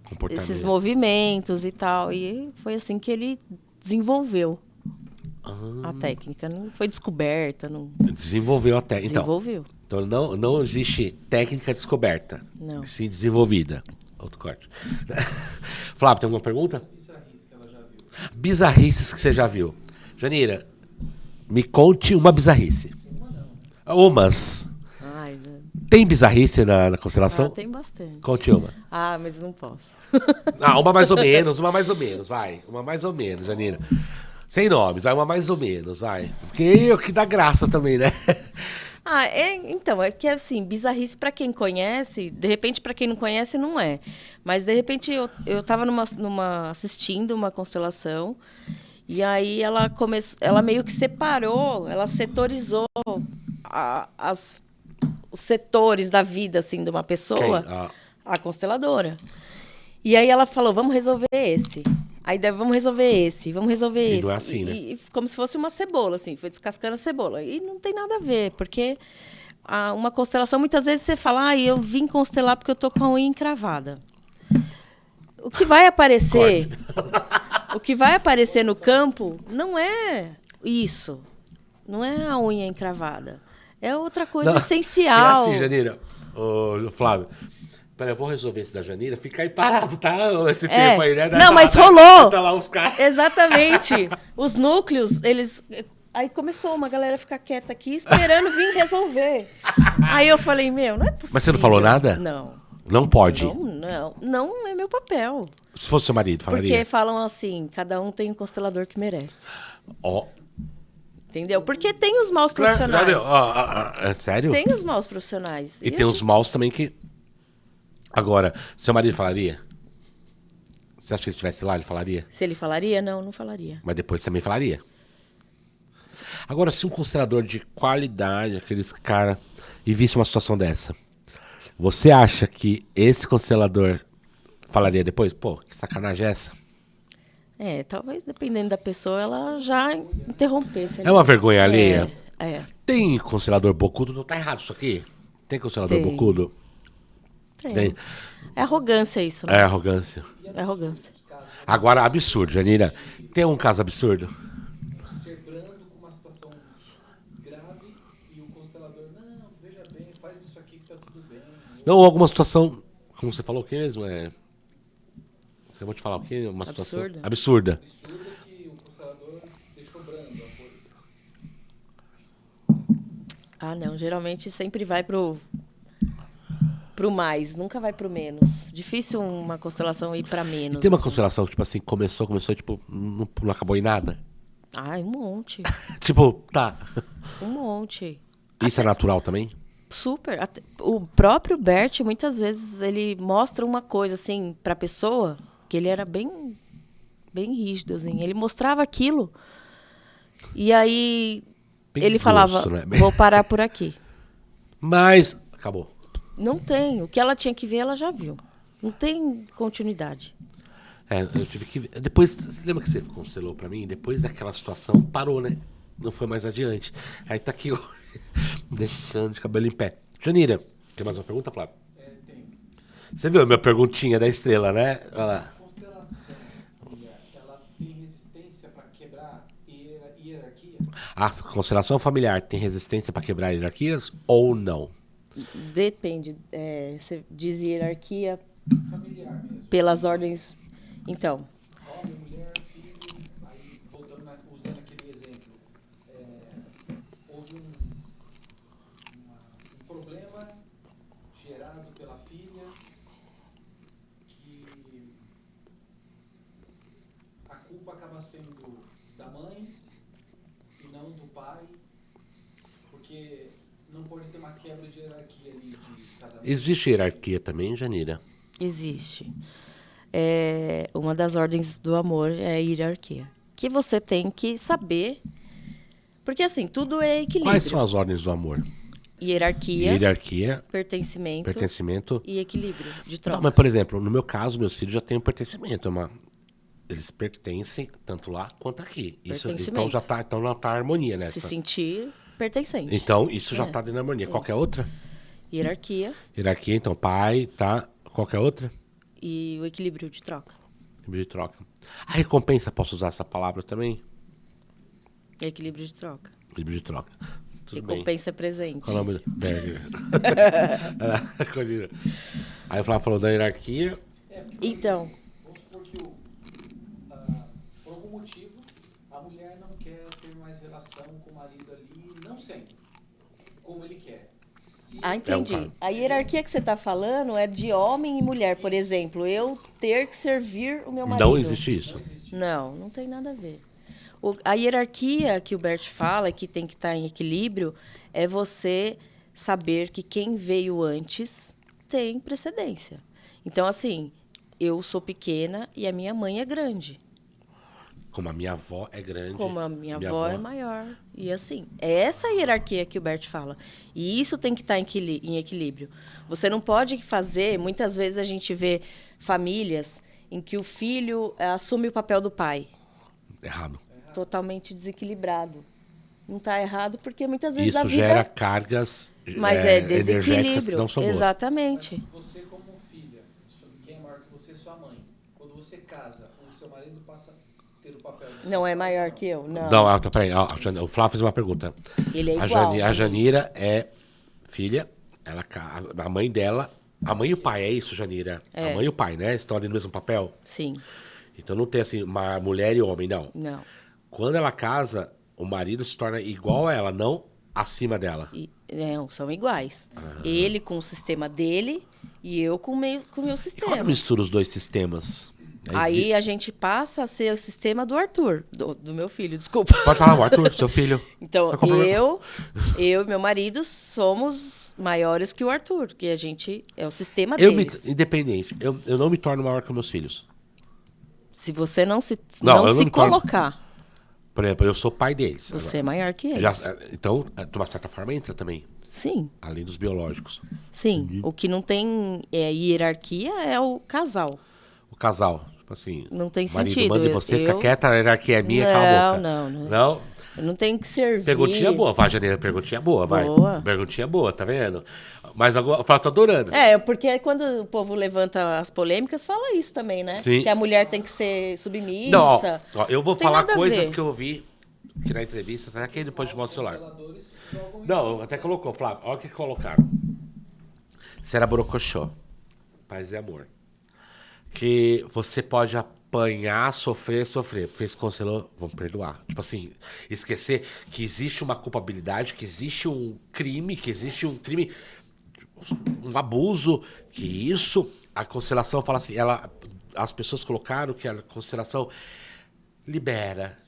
A: Comportamento.
B: esses movimentos e tal. E foi assim que ele desenvolveu a técnica. Não foi descoberta, não
A: Desenvolveu até. Então,
B: desenvolveu.
A: não existe técnica descoberta.
B: Não.
A: Sim, desenvolvida. Outro corte. Flávio, tem alguma pergunta?
C: Bizarrice que ela já viu.
A: Bizarrices que você já viu. Janira, me conte uma bizarrice. Umas.
B: Ai,
A: Tem bizarrice na constelação?
B: tem bastante.
A: Conte uma.
B: Ah, mas não posso.
A: Ah, uma mais ou menos, vai. Uma mais ou menos, Janira. Sem nomes, vai, uma mais ou menos, vai. Porque é o que dá graça também, né?
B: Então, é que assim, bizarrice pra quem conhece, de repente pra quem não conhece não é. Mas de repente eu tava assistindo uma constelação e aí ela meio que separou, ela setorizou os setores da vida assim de uma pessoa,
A: Quem?
B: a consteladora. E aí ela falou, vamos resolver esse. Aí vamos resolver esse, vamos resolver
A: E
B: esse.
A: não é assim, né?
B: E como se fosse uma cebola, assim, foi descascando a cebola. E não tem nada a ver, porque uma constelação, muitas vezes você fala, eu vim constelar porque eu tô com a unha encravada. O que vai aparecer, no campo não é isso. Não é a unha encravada. É outra coisa
A: Não,
B: essencial.
A: É assim, Janira. Ô, Flávio. Peraí, eu vou resolver esse da Janira. Fica aí parado, tá? Esse tempo aí, né?
B: Não, mas rolou.
A: Tá lá os caras.
B: Exatamente. Os núcleos, eles... Aí começou uma galera a ficar quieta aqui, esperando vir resolver. Aí eu falei, não é possível.
A: Mas você não falou nada?
B: Não.
A: Não pode.
B: Não é meu papel.
A: Se fosse seu marido, falaria.
B: Porque falam assim, cada um tem um constelador que merece.
A: Ó.
B: Entendeu? Porque tem os maus profissionais.
A: É sério?
B: Tem os maus profissionais.
A: E tem os maus também que... Agora, seu marido falaria? Você acha que ele estivesse lá, ele falaria?
B: Se ele falaria? Não falaria.
A: Mas depois também falaria. Agora, se um constelador de qualidade, aqueles cara, e visse uma situação dessa, você acha que esse constelador falaria depois? Pô, que sacanagem é essa?
B: Talvez dependendo da pessoa, ela já interrompesse.
A: É uma vergonha alheia?
B: É.
A: Tem constelador bocudo? Não tá errado isso aqui? Tem constelador
B: Tem.
A: bocudo? Tem.
B: É arrogância isso, né?
A: É arrogância.
B: É arrogância.
A: Agora, absurdo, Janira. Tem um caso absurdo?
C: Ser brando com uma situação grave e o constelador, não, veja bem, faz isso aqui que tá tudo bem.
A: Não, alguma situação... Como você falou o quê mesmo? Você vai te falar o quê? Uma situação...
B: Absurda.
A: Absurda.
C: Absurdo que o constelador deixou brando a coisa.
B: Não. Geralmente sempre vai pro mais, nunca vai pro menos. Difícil uma constelação ir pra menos.
A: E tem uma
B: assim.
A: constelação que, tipo assim, começou, tipo, não acabou em nada?
B: Um monte.
A: Tipo, tá.
B: Um monte.
A: Isso é natural também?
B: Super. O próprio Bert, muitas vezes, ele mostra uma coisa, assim, pra pessoa, que ele era bem rígido, assim. Ele mostrava aquilo, e aí
A: Bem
B: ele
A: grosso,
B: falava,
A: né?
B: vou parar por aqui.
A: Mas... Acabou.
B: Não tem. O que ela tinha que ver, ela já viu. Não tem continuidade.
A: Eu tive que... Depois, você lembra que você constelou pra mim? Depois daquela situação, parou, né? Não foi mais adiante. Aí tá aqui, deixando de cabelo em pé. Janira, tem mais uma pergunta, Flávio?
C: Tem.
A: Você viu a minha perguntinha da estrela, né? Olha lá.
C: Constelação, ela tem resistência para quebrar hierarquia?
A: A constelação familiar tem resistência pra quebrar hierarquias ou não?
B: Depende. Você diz hierarquia
C: Familiar mesmo.
B: pelas ordens. Então,
C: Homem, mulher, filho, aí voltando, usando aquele exemplo, houve um problema gerado pela filha que a culpa acaba sendo da mãe e não do pai, porque não pode ter uma quebra de hierarquia ali de casamento.
A: Existe hierarquia também, Janira?
B: existe. Uma das ordens do amor é a hierarquia. Que você tem que saber. Porque, assim, tudo é equilíbrio.
A: Quais são as ordens do amor?
B: Hierarquia,
A: Hierarquia,
B: pertencimento
A: pertencimento.
B: e equilíbrio de
A: Não,
B: troca.
A: mas, por exemplo, no meu caso, meus filhos já têm um pertencimento. Eles pertencem tanto lá quanto aqui. Isso, então já tá harmonia
B: Se
A: nessa.
B: sentir pertencente.
A: Então, isso já
B: É.
A: tá dentro da harmonia. Qualquer outra?
B: Hierarquia
A: Hierarquia, então, pai, tá? Qualquer outra?
B: e o equilíbrio de troca.
A: Equilíbrio de troca. A recompensa, posso usar essa palavra também?
B: Equilíbrio de troca.
A: Equilíbrio de troca. Tudo bem.
B: Recompensa é presente.
A: Qual é o nome? Berger. Aí o Flávio falou da hierarquia.
B: Então,
C: Vamos supor que por algum motivo a mulher não quer ter mais relação com o marido ali, não sempre, como ele quer. Se
B: entendi.
A: caso.
B: A hierarquia que você está falando é de homem e mulher, por exemplo. Eu ter que servir o meu marido.
A: Não existe isso.
B: Não tem nada a ver. A hierarquia que o Bert fala, que tem que estar em equilíbrio, é você saber que quem veio antes tem precedência. Então, assim, eu sou pequena e a minha mãe é grande.
A: Como a minha avó é grande.
B: Como a minha avó é maior. E assim, é essa a hierarquia que o Bert fala. E isso tem que estar em equilíbrio. Você não pode fazer... Muitas vezes a gente vê famílias em que o filho assume o papel do pai.
A: Errado.
B: Totalmente desequilibrado. Não está errado porque muitas vezes
A: Isso
B: a vida...
A: gera cargas
B: Mas
A: energéticas que
B: desequilíbrio.
A: não são boas.
B: Exatamente.
C: você como filha, quem é maior que você é sua mãe. Quando você casa, o seu marido passa a ter o papel de
B: Não é maior que eu, não.
A: Não, peraí. O Flávio fez uma pergunta.
B: Ele é igual.
A: A Janira é filha, a mãe dela... A mãe e o pai, é isso, Janira?
B: É.
A: A mãe e o pai, né? Estão ali no mesmo papel?
B: Sim.
A: Então não tem assim, uma mulher e homem, não.
B: Não.
A: Quando ela casa, o marido se torna igual a ela, não acima dela.
B: Não, são iguais. Ele com o sistema dele e eu com o meu
A: Quando
B: sistema.
A: mistura os dois sistemas?
B: Aí a gente passa a ser o sistema do Arthur, do meu filho, desculpa.
A: Pode falar, o Arthur, seu filho.
B: Então,
A: Tá com problema?
B: eu e meu marido somos maiores que o Arthur, que a gente é o sistema deles.
A: Independente, eu não me torno maior que meus filhos.
B: Se você não se
A: Não, eu
B: se
A: não me torno-
B: colocar,
A: Por exemplo, eu sou pai deles.
B: você é maior que eles.
A: Então, de uma certa forma, entra também,
B: Sim,
A: além dos biológicos.
B: sim. O que não tem hierarquia é o casal.
A: O casal, tipo assim...
B: Não tem
A: o marido
B: sentido,
A: manda e você fica quieta, a hierarquia é minha, cala a boca.
B: Não.
A: Não?
B: Eu não tenho que servir.
A: Perguntinha boa, vai, Janeiro, perguntinha boa, vai.
B: Boa.
A: Perguntinha boa, tá vendo? Mas agora, eu falo, tô adorando.
B: Porque quando o povo levanta as polêmicas, fala isso também, né?
A: Sim.
B: Que a mulher tem que ser submissa.
A: Não, ó, eu vou
B: Tem
A: falar
B: nada a
A: coisas
B: ver.
A: que eu ouvi aqui na entrevista, até aqui depois de mostrar o celular.
C: consteladores jogam isso.
A: Não, até colocou, Flávio, olha o que colocaram. Será borocochô, paz e amor. Que você pode apanhar, sofrer. Fez conselho, vamos perdoar. Tipo assim, esquecer que existe uma culpabilidade, que existe um crime, um abuso, que isso, a constelação fala assim, as pessoas colocaram que a constelação libera.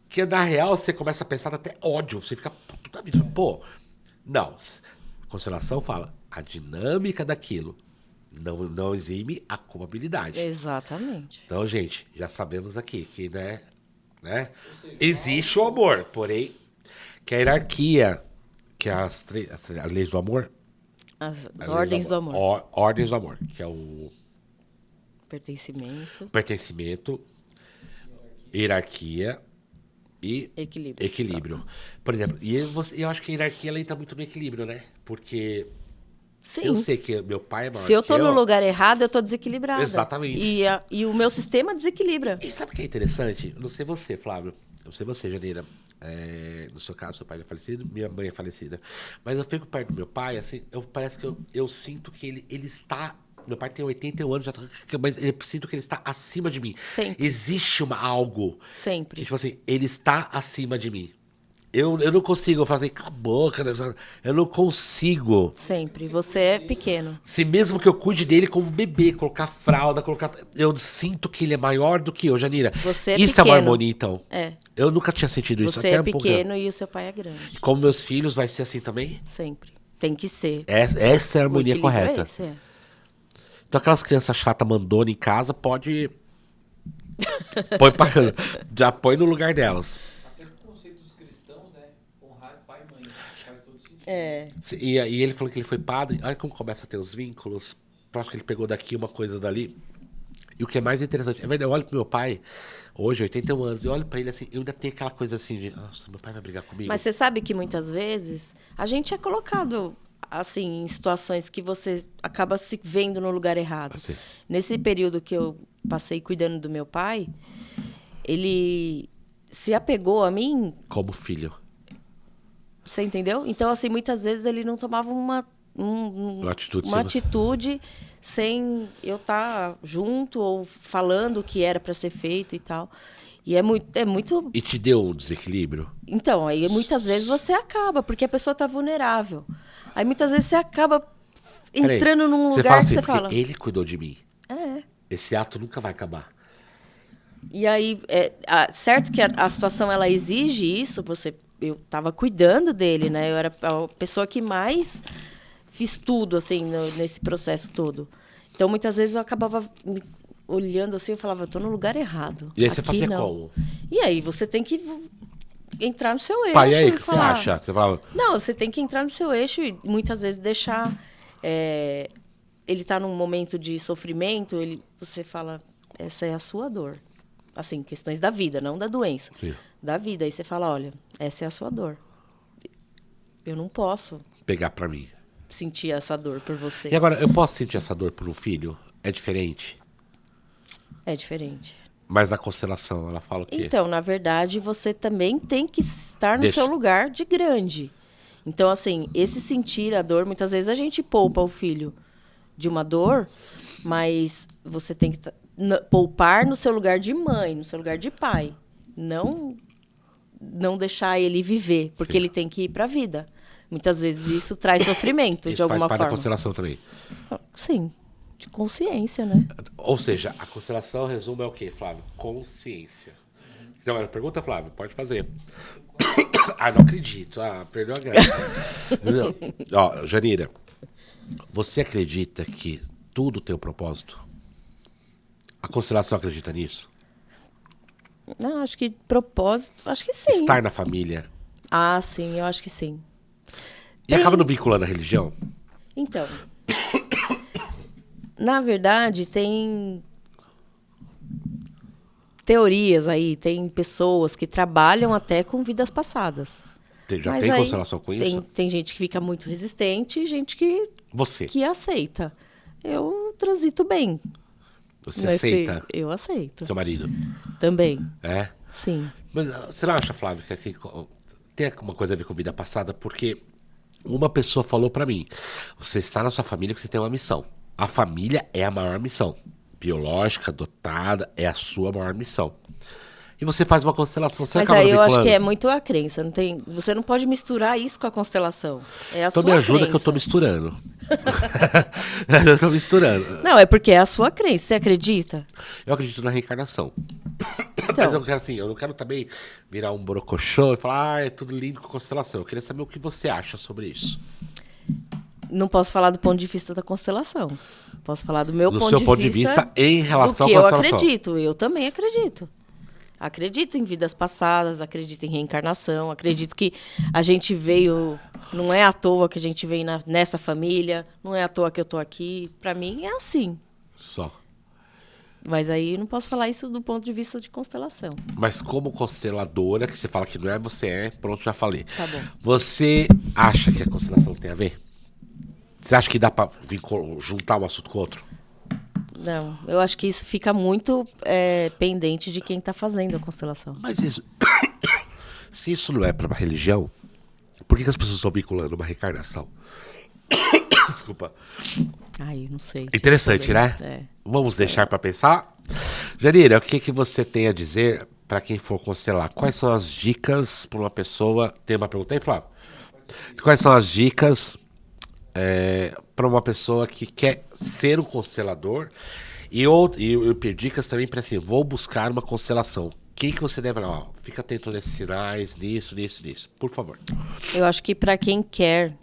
A: Que na real você começa a pensar até ódio, você fica puto da vida. Pô, não. A constelação fala, a dinâmica daquilo não exime a culpabilidade.
B: Exatamente.
A: Então, gente, já sabemos aqui que, né existe o amor, porém, que a hierarquia, que as leis do amor...
B: As
A: as leis
B: ordens do amor.
A: Ordens do amor, que é o
B: Pertencimento.
A: Hierarquia e
B: Equilíbrio.
A: Por exemplo, eu acho que a hierarquia ela entra muito no equilíbrio, né? Porque se
B: Sim.
A: eu sei que meu pai é maior
B: Se eu tô
A: que
B: no lugar errado, eu tô desequilibrada.
A: Exatamente.
B: E o meu sistema desequilibra.
A: E sabe o que é interessante? Eu não sei você, Flávio. Eu não sei você, Janeira. No seu caso, seu pai é falecido, minha mãe é falecida. Mas eu fico perto do meu pai, assim, parece que eu sinto que ele está. Meu pai tem 81 anos, mas eu sinto que ele está acima de mim.
B: Sempre.
A: Existe algo
B: Sempre.
A: que, tipo assim, ele está acima de mim. Eu não consigo fazer, cala a boca, né? Eu não consigo.
B: Sempre. Você é pequeno.
A: Se mesmo que eu cuide dele como um bebê, colocar fralda, eu sinto que ele é maior do que eu, Janira.
B: Você é
A: Isso é uma
B: pequeno.
A: harmonia, então.
B: É.
A: Eu nunca tinha sentido isso.
B: Você
A: Até
B: é
A: um pouco.
B: pequeno e o seu pai é grande.
A: E como meus filhos, vai ser assim também?
B: Sempre. Tem que ser.
A: Essa é a
B: O
A: harmonia
B: equilíbrio
A: correta.
B: é esse, é.
A: Então aquelas crianças chatas mandona em casa, pode... põe pra... Já põe no lugar delas.
C: Até o conceito dos cristãos, né? Honrar pai e mãe. Faz todo sentido.
B: É.
A: E ele falou que ele foi padre. Olha como começa a ter os vínculos. Eu acho que ele pegou daqui uma coisa dali. E o que é mais interessante, é verdade, eu olho pro meu pai, hoje, 81 anos, eu olho pra ele assim, eu ainda tenho aquela coisa assim de, nossa, meu pai vai brigar comigo.
B: Mas você sabe que muitas vezes a gente é colocado assim em situações que você acaba se vendo no lugar errado.
A: Assim.
B: Nesse período que eu passei cuidando do meu pai, ele se apegou a mim,
A: Como filho.
B: você entendeu? Então assim, muitas vezes ele não tomava uma atitude sem eu estar junto ou falando o que era para ser feito e tal. E é muito.
A: E te deu um desequilíbrio?
B: Então, aí muitas vezes você acaba, porque a pessoa está vulnerável. Aí muitas vezes você acaba entrando num
A: Você
B: lugar
A: fala assim,
B: que você
A: porque
B: fala.
A: ele cuidou de mim.
B: É.
A: Esse ato nunca vai acabar.
B: E aí, certo que a situação ela exige isso, eu estava cuidando dele, né? Eu era a pessoa que mais fiz tudo, assim, nesse processo todo. Então, muitas vezes eu acabava me olhando assim, eu falava, eu tô no lugar errado.
A: E aí você
B: Aqui
A: fazia
B: não.
A: como?
B: E aí você tem que entrar no seu eixo.
A: Pai, e aí, o
B: e
A: que
B: falar,
A: você acha? Você falava,
B: Não, você tem que entrar no seu eixo e muitas vezes deixar... ele tá num momento de sofrimento, você fala, essa é a sua dor. Assim, questões da vida, não da doença.
A: Sim.
B: Da vida. Aí você fala, olha, essa é a sua dor. Eu não posso
A: pegar pra mim.
B: sentir essa dor por você.
A: E agora, eu posso sentir essa dor por um filho? É diferente?
B: É diferente.
A: Mas na constelação, ela fala o quê?
B: Então, na verdade, você também tem que estar no
A: Deixa.
B: seu lugar de grande. Então, assim, esse sentir a dor, muitas vezes a gente poupa o filho de uma dor, mas você tem que poupar no seu lugar de mãe, no seu lugar de pai. Não deixar ele viver, porque
A: Sim.
B: ele tem que ir para a vida. Muitas vezes isso traz sofrimento, de
A: Isso
B: alguma
A: faz parte da
B: forma.
A: constelação também.
B: Sim, de consciência, né?
A: Ou seja, a constelação, resumo, é o quê, Flávio? Consciência. Então, pergunta, Flávio, pode fazer. Ah, não acredito. Ah, perdeu a graça. Não. Ó, Janira, você acredita que tudo tem um propósito? A constelação acredita nisso?
B: Não, acho que propósito, acho que sim.
A: Estar na família.
B: Ah, sim, eu acho que sim.
A: E acaba não vinculando a religião?
B: Então, na verdade, tem teorias aí, tem pessoas que trabalham até com vidas passadas.
A: Já
B: Mas
A: tem
B: aí
A: constelação com isso?
B: Tem gente que fica muito resistente e gente que
A: Você
B: aceita. Eu transito bem.
A: Você aceita
B: Eu aceito.
A: seu marido?
B: Também,
A: É?
B: sim.
A: Mas você não acha, Flávio, que assim, tem alguma coisa a ver com vida passada? Porque uma pessoa falou pra mim, você está na sua família porque você tem uma missão. A família é a maior missão. Biológica, dotada, é a sua maior missão. E você faz uma constelação, você
B: Mas
A: acaba
B: aí eu acho
A: vinculando?
B: que é muito a crença. Você não pode misturar isso com a constelação. É a
A: Então
B: sua
A: me ajuda
B: crença.
A: que eu tô misturando. Eu tô misturando.
B: Não, é porque é a sua crença. Você acredita?
A: Eu acredito na reencarnação.
B: Então.
A: Mas eu quero assim, eu não quero também virar um borocochô e falar, é tudo lindo com constelação. Eu queria saber o que você acha sobre isso.
B: Não posso falar do ponto de vista da constelação. Posso falar do meu
A: No seu ponto de vista em relação
B: do que
A: à
B: eu
A: constelação.
B: acredito. Eu também acredito. Acredito em vidas passadas, acredito em reencarnação, acredito que a gente veio... Não é à toa que a gente veio nessa família, não é à toa que eu tô aqui. Para mim é assim.
A: Só.
B: Mas aí eu não posso falar isso do ponto de vista de constelação.
A: Mas como consteladora, que você fala que não é, você é, pronto, já falei.
B: Tá bom.
A: Você acha que a constelação tem a ver? Você acha que dá pra juntar um assunto com o outro?
B: Não, eu acho que isso fica muito pendente de quem está fazendo a constelação.
A: Mas isso, se isso não é para uma religião, por que as pessoas estão vinculando uma reencarnação? Desculpa.
B: Ai, não sei.
A: Interessante, né?
B: É.
A: Vamos deixar para pensar? Janira, o que você tem a dizer para quem for constelar? Quais são as dicas para uma pessoa... Tem uma pergunta aí, Flávio? Quais são as dicas para uma pessoa que quer ser um constelador? E dicas também para assim, vou buscar uma constelação. Quem que você deve... Ó, fica atento nesses sinais, nisso. Por favor.
B: Eu acho que para quem quer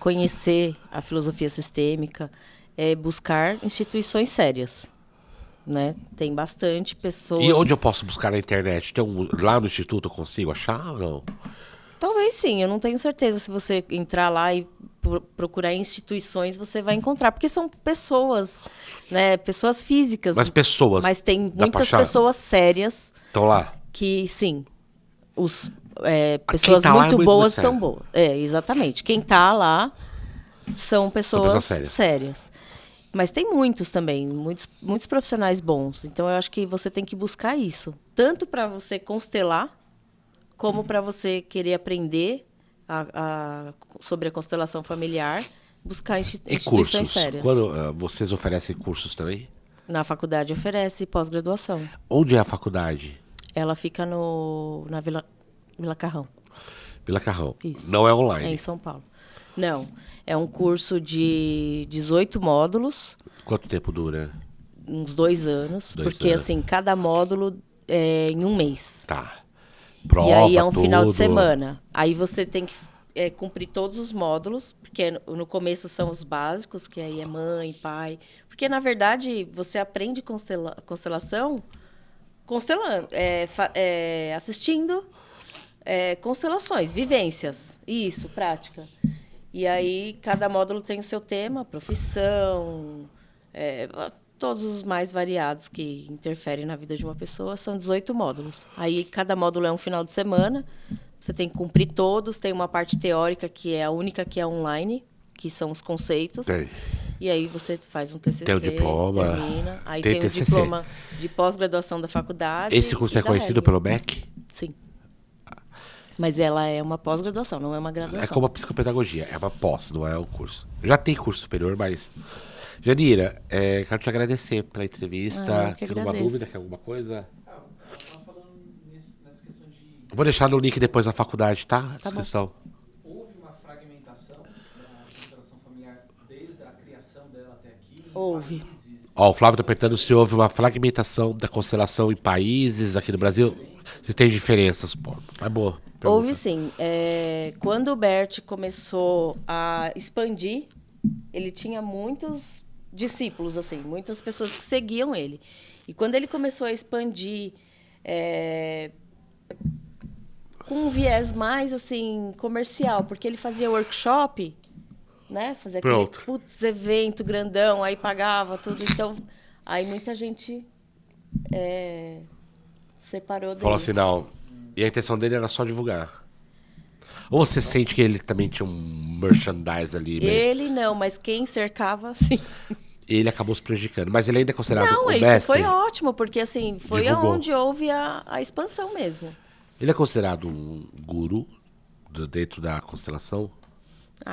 B: conhecer a filosofia sistêmica, é buscar instituições sérias, né? Tem bastante pessoas...
A: E onde eu posso buscar na internet? Lá no Instituto eu consigo achar ou não?
B: Talvez sim, eu não tenho certeza. Se você entrar lá e procurar instituições, você vai encontrar. Porque são pessoas, né? Pessoas físicas.
A: Mas pessoas.
B: Mas tem muitas pessoas sérias.
A: Estão lá?
B: Que, sim, pessoas tá muito boas são boas. Exatamente. Quem está lá são pessoas sérias. Mas tem muitos também, muitos profissionais bons. Então, eu acho que você tem que buscar isso. Tanto para você constelar, como para você querer aprender sobre a constelação familiar, buscar instituições sérias.
A: Quando vocês oferecem cursos também?
B: Na faculdade oferece pós-graduação.
A: Onde é a faculdade?
B: Ela fica na Vila Carrão.
A: Vila Carrão.
B: Isso.
A: Não é online?
B: É em São Paulo. Não. É um curso de 18 módulos.
A: Quanto tempo dura?
B: Uns 2 anos. Porque, assim, cada módulo é em um mês.
A: Tá. Prova,
B: e aí é um
A: tudo.
B: final de semana. Aí você tem que cumprir todos os módulos, porque no começo são os básicos, que aí é mãe, pai. Porque, na verdade, você aprende constelação constelando, assistindo constelações, vivências. Isso, prática. E aí, cada módulo tem o seu tema, profissão, todos os mais variados que interferem na vida de uma pessoa. São 18 módulos. Aí, cada módulo é um final de semana. Você tem que cumprir todos. Tem uma parte teórica, que é a única que é online, que são os conceitos.
A: Tem.
B: E aí, você faz um TCC,
A: tem o diploma.
B: termina. Aí
A: tem
B: o
A: TCC.
B: diploma de pós-graduação da faculdade.
A: Esse curso é conhecido pelo MEC?
B: Sim. Mas ela é uma pós-graduação, não é uma graduação.
A: É como a psicopedagogia, é uma pós, não é um curso. Já tem curso superior, mas... Janira, quero te agradecer pela entrevista. Tem alguma dúvida, quer alguma coisa?
C: Eu estava falando nessa questão de...
A: Vou deixar no link depois da faculdade, tá? Na descrição.
C: Houve uma fragmentação da constelação familiar desde a criação dela até aqui?
B: Houve.
A: Ó, o Flávio tá perguntando se houve uma fragmentação da constelação em países aqui no Brasil. Se tem diferenças, pô. É boa. Pergunta.
B: Houve sim. Quando o Bert começou a expandir, ele tinha muitos discípulos, assim, muitas pessoas que seguiam ele. E quando ele começou a expandir com um viés mais assim comercial, porque ele fazia workshop, né? Fazia aquele evento grandão, aí pagava tudo. Então, aí muita gente separou dele.
A: Falou assim, não. E a intenção dele era só divulgar. Ou você sente que ele também tinha um merchandise ali? Meio...
B: Ele não, mas quem cercava, sim.
A: Ele acabou se prejudicando. Mas ele ainda é considerado o mestre?
B: Não, isso foi ótimo, porque assim, foi
A: divulgou.
B: onde houve a expansão mesmo.
A: Ele é considerado um guru dentro da constelação?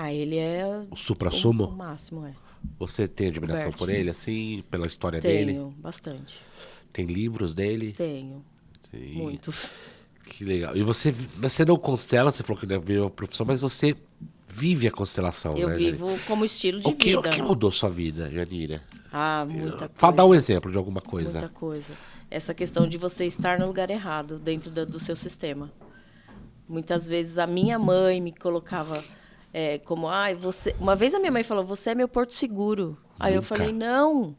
B: Ele é...
A: O supra-sumo?
B: O máximo,
A: Você tem admiração
B: Bert.
A: por ele, assim, pela história dele?
B: Tenho, bastante.
A: Tem livros dele?
B: Tenho,
A: Sim.
B: muitos.
A: Que legal. E você não constela, você falou que não viu a profissão, mas você vive a constelação,
B: Eu
A: né?
B: vivo como estilo de
A: vida. O que
B: né?
A: mudou sua vida, Janira?
B: Muita coisa.
A: Dá um exemplo de alguma coisa.
B: Muita coisa. Essa questão de você estar no lugar errado, dentro do seu sistema. Muitas vezes a minha mãe me colocava como, você... Uma vez a minha mãe falou, você é meu porto seguro. Aí eu falei, não.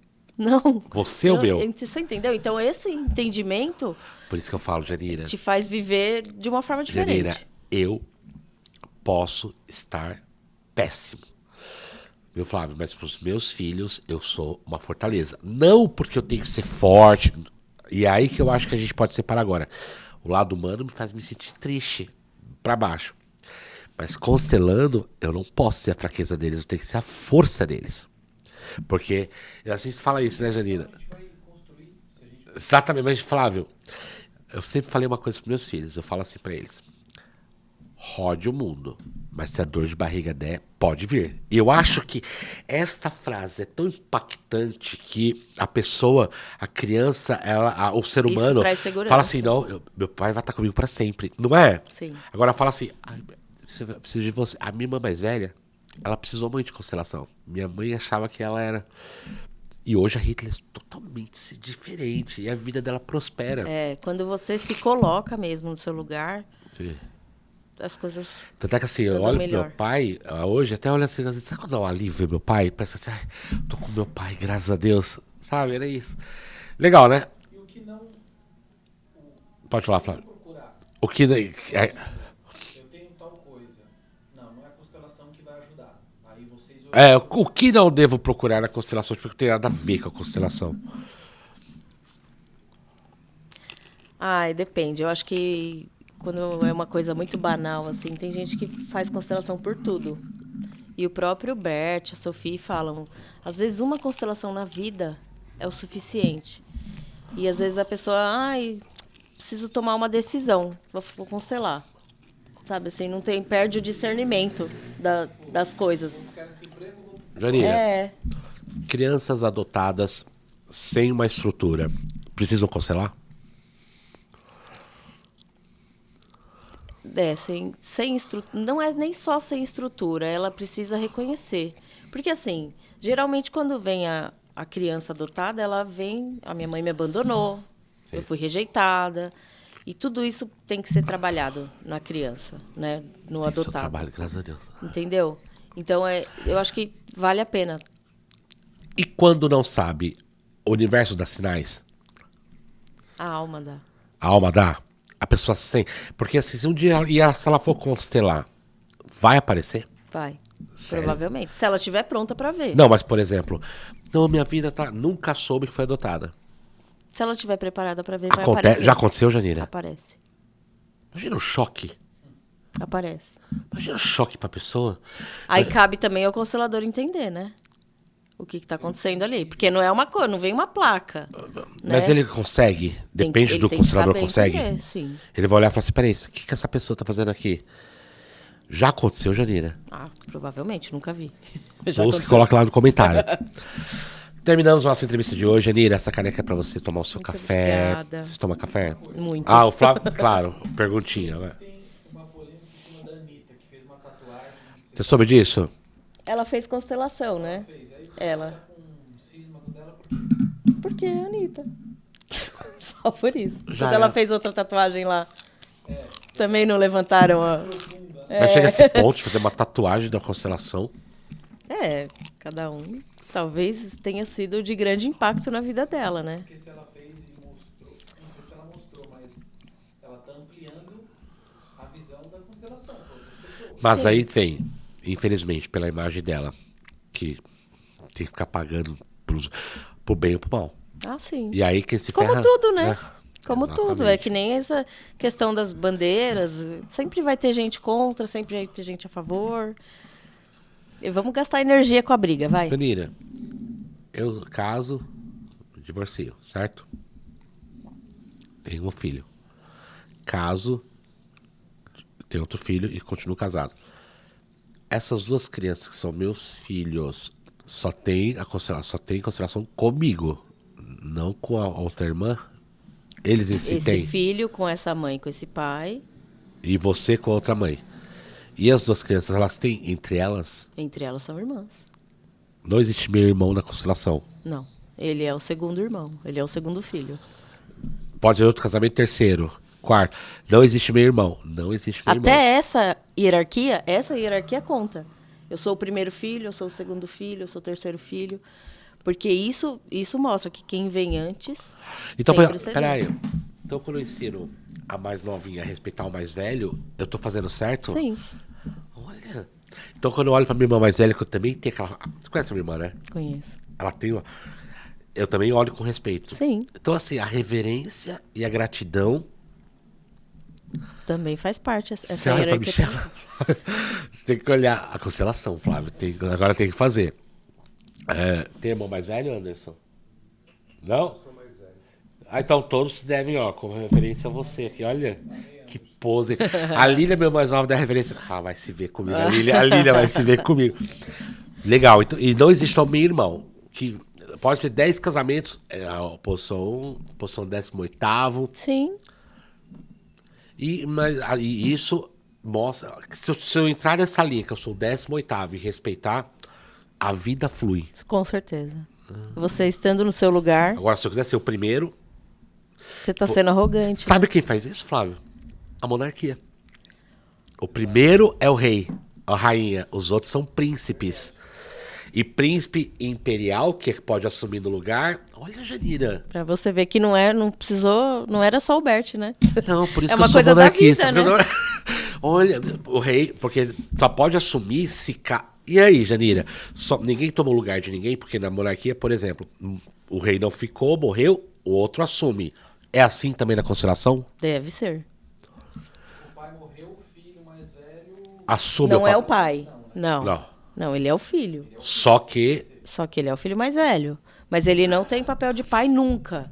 A: Você é o meu.
B: Você entendeu? Então, esse entendimento...
A: Por isso que eu falo, Janira.
B: Te faz viver de uma forma diferente.
A: Janira, eu posso estar péssimo. Viu, Flávio? Mas pros meus filhos, eu sou uma fortaleza. Não porque eu tenho que ser forte. E é aí que eu acho que a gente pode separar agora. O lado humano me faz me sentir triste, pra baixo. Mas constelando, eu não posso ser a fraqueza deles, eu tenho que ser a força deles. Porque, assim se fala isso, né, Janina? Exatamente, mas Flávio, eu sempre falei uma coisa pros meus filhos, eu falo assim pra eles. Rode o mundo, mas se a dor de barriga der, pode vir. E eu acho que esta frase é tão impactante que a pessoa, a criança, o ser
B: Isso
A: humano,
B: traz segurança.
A: fala assim, não, meu pai vai estar comigo pra sempre. Não é?
B: Sim.
A: Agora fala assim, "Ai, eu preciso de você. A minha irmã mais velha, ela precisou muito de constelação. Minha mãe achava que ela era... E hoje a Hitler é totalmente diferente. E a vida dela prospera.
B: É, quando você se coloca mesmo no seu lugar,
A: Sim.
B: as coisas...
A: Tanto é que assim, eu
B: Tudo
A: olho pro
B: melhor.
A: meu pai, hoje até olho assim, sabe quando dá um alívio meu pai? Parece assim, ai, tô com meu pai, graças a Deus. Sabe, era isso. Legal, né?
C: E o que não
A: Pode falar, Flávio.
C: procurar?
A: O que...
C: Eu tenho tal coisa. Não é a constelação que vai ajudar. Aí vocês
A: o que não devo procurar na constelação? Porque não tem nada a ver com a constelação.
B: Ai, depende. Eu acho que quando é uma coisa muito banal, assim, tem gente que faz constelação por tudo. E o próprio Bert, a Sophie falam, às vezes uma constelação na vida é o suficiente. E às vezes a pessoa, preciso tomar uma decisão, vou constelar. Sabe, assim, não tem, perde o discernimento das coisas.
A: Janina,
B: É,
A: crianças adotadas sem uma estrutura precisam constelar?
B: sem estrutura. Não é nem só sem estrutura, ela precisa reconhecer. Porque, assim, geralmente quando vem a criança adotada, ela vem, a minha mãe me abandonou, eu fui rejeitada. E tudo isso tem que ser trabalhado na criança, né? No
A: Esse é o
B: adotado.
A: trabalho, graças a Deus.
B: Entendeu? Então, eu acho que vale a pena.
A: E quando não sabe, o universo dá sinais?
B: A alma dá.
A: A alma dá? A pessoa sente. Porque assim, se um dia se ela for constelar, vai aparecer?
B: Vai.
A: Sério?
B: Provavelmente. Se ela estiver pronta para ver.
A: Não, mas por exemplo, não, minha vida tá. Nunca soube que foi adotada.
B: Se ela estiver preparada para ver, vai aparecer.
A: Já aconteceu, Janira?
B: Aparece.
A: Imagina o choque.
B: Aparece.
A: Imagina o choque pra pessoa.
B: Aí cabe também ao constelador entender, né? O que está acontecendo ali. Porque não é uma coisa, não vem uma placa.
A: Mas
B: né?
A: ele consegue, depende
B: ele
A: do
B: tem que
A: constelador,
B: saber
A: consegue.
B: entender, sim.
A: Ele vai olhar e falar assim: peraí, o que essa pessoa tá fazendo aqui? Já aconteceu, Janira?
B: Provavelmente, nunca vi.
A: Ou que coloca lá no comentário. Terminamos nossa entrevista de hoje, Janira. Essa caneca é pra você tomar o seu café.
B: obrigada.
A: Você toma café?
B: Muito.
A: O Flávio, claro, perguntinha. Vai.
C: Tem uma polêmica em cima da Anitta, que fez uma tatuagem.
A: Você soube disso?
B: Ela fez constelação, né?
C: Fez. Aí
B: Ela.
C: tá com cisma dela porque
B: Porque é a Anitta. Só por isso.
A: Já
B: Quando ela
A: é.
B: fez outra tatuagem lá, também não levantaram a...
A: Mas chega a esse ponto de fazer uma tatuagem da constelação.
B: Cada um. Talvez tenha sido de grande impacto na vida dela, né?
C: porque se ela fez e mostrou, não sei se ela mostrou, mas ela tá ampliando a visão da constelação para outras pessoas.
A: Mas aí tem, infelizmente, pela imagem dela, que tem que ficar pagando pro bem ou pro mal.
B: Sim.
A: E aí quem se
B: Como
A: ferra...
B: tudo, né? Como
A: Exatamente.
B: tudo. É que nem essa questão das bandeiras. Sempre vai ter gente contra, sempre vai ter gente a favor. E vamos gastar energia com a briga, vai.
A: Janira, eu caso, divorcio, certo? Tenho um filho. Caso, tenho outro filho e continuo casado. Essas duas crianças que são meus filhos só tem consideração comigo, não com a outra irmã. Eles em si
B: Esse
A: têm.
B: filho com essa mãe, com esse pai.
A: E você com a outra mãe. E as duas crianças, elas têm entre elas.
B: Entre elas são irmãs.
A: Não existe meu irmão na constelação.
B: Não. Ele é o segundo irmão. Ele é o segundo filho.
A: Pode ter outro casamento, terceiro, quarto. Não existe meu irmão. Não existe meu
B: Até
A: irmão.
B: essa hierarquia conta. Eu sou o primeiro filho, eu sou o segundo filho, eu sou o terceiro filho. Porque isso mostra que quem vem antes.
A: Então,
B: tem precedente.
A: peraí. Então, quando eu ensino a mais novinha a respeitar o mais velho, eu tô fazendo certo?
B: Sim.
A: Olha, Então, quando eu olho pra minha irmã mais velha, que eu também tenho aquela... Você conhece a minha irmã, né?
B: Conheço.
A: Ela tem uma... Eu também olho com respeito.
B: Sim,
A: Então, assim, a reverência e a gratidão...
B: também faz parte.
A: Você
B: Essa
A: olha pra
B: hierarquia
A: Michelle... Você tem que olhar a constelação, Flávio. Agora tem que fazer. Tem irmão mais velho, Anderson? Não? Ah, então todos se devem, ó, com referência a você aqui. Olha que pose. A Lília, meu mais nova, dá referência. Ah, vai se ver comigo. A Lília vai se ver comigo. Legal. Então, e não existe homem e irmão. Que pode ser 10 casamentos. A posição 18º.
B: Sim,
A: E isso mostra. Que se eu entrar nessa linha, que eu sou o 18º, e respeitar, a vida flui.
B: com certeza. Você estando no seu lugar,
A: Agora, se eu quiser ser o primeiro.
B: você tá sendo arrogante.
A: Sabe quem faz isso, Flávio? A monarquia. O primeiro é o rei, a rainha. Os outros são príncipes. E príncipe imperial, que pode assumir no lugar. Olha, Janira.
B: Pra você ver que não era só o Bert, né?
A: Não, por isso
B: É
A: que
B: uma
A: eu sou
B: coisa da
A: monarquista.
B: vida, né?
A: Olha, o rei, porque só pode assumir se... E aí, Janira? Ninguém toma o lugar de ninguém, porque na monarquia, por exemplo, o rei não ficou, morreu, o outro assume. É assim também na constelação?
B: Deve ser.
C: O pai morreu, o filho mais velho.
A: Assume
B: Não é o
A: pai.
B: pai. Não.
A: Não.
B: Não, ele é o filho.
A: Só que
B: Só que ele é o filho mais velho. Mas ele não tem papel de pai nunca.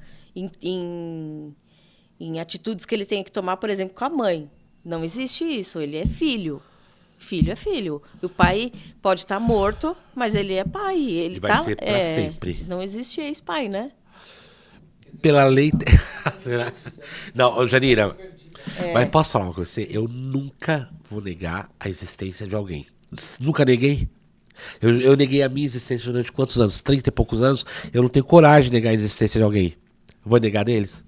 B: Em atitudes que ele tem que tomar, por exemplo, com a mãe. Não existe isso. Ele é filho. Filho é filho. E o pai pode estar morto, mas ele é pai. Ele
A: vai ser pra sempre.
B: Não existe ex-pai, né?
A: pela lei... Não, Janira, mas posso falar uma coisa com você? Eu nunca vou negar a existência de alguém. Nunca neguei. Eu neguei a minha existência durante quantos anos? 30 e poucos anos. Eu não tenho coragem de negar a existência de alguém. Eu vou negar deles?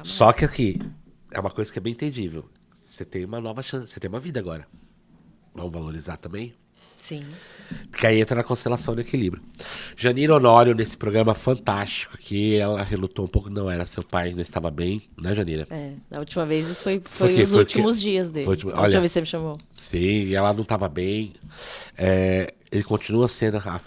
A: Só que aqui, é uma coisa que é bem entendível. Você tem uma nova chance, você tem uma vida agora. Vamos valorizar também?
B: Sim.
A: Porque aí entra na constelação do equilíbrio. Janira Honório, nesse programa fantástico, que ela relutou um pouco, não era seu pai, não estava bem, né, Janira?
B: Da última vez foi
A: Foi
B: os últimos dias dele. A
A: Olha,
B: última vez que você me chamou.
A: Sim, e ela não estava bem. Ele continua sendo a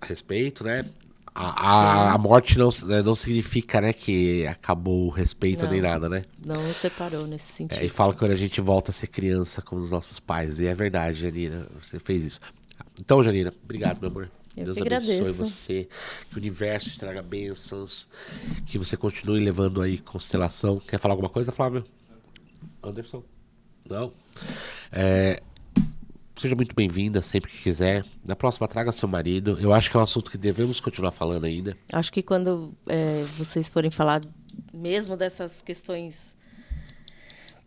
A: respeito, né? A morte não significa, né, que acabou o respeito nem nada, né?
B: Não nos separou nesse sentido.
A: E fala que quando a gente volta a ser criança como os nossos pais. E é verdade, Janira, você fez isso. Então, Janira, obrigado, meu amor.
B: Eu
A: Deus
B: que
A: abençoe
B: agradeço.
A: você. Que o universo te traga bênçãos. Que você continue levando aí constelação. Quer falar alguma coisa, Flávio? Anderson? Não? Seja muito bem-vinda sempre que quiser. Na próxima, traga seu marido. Eu acho que é um assunto que devemos continuar falando ainda.
B: Acho que quando vocês forem falar mesmo dessas questões,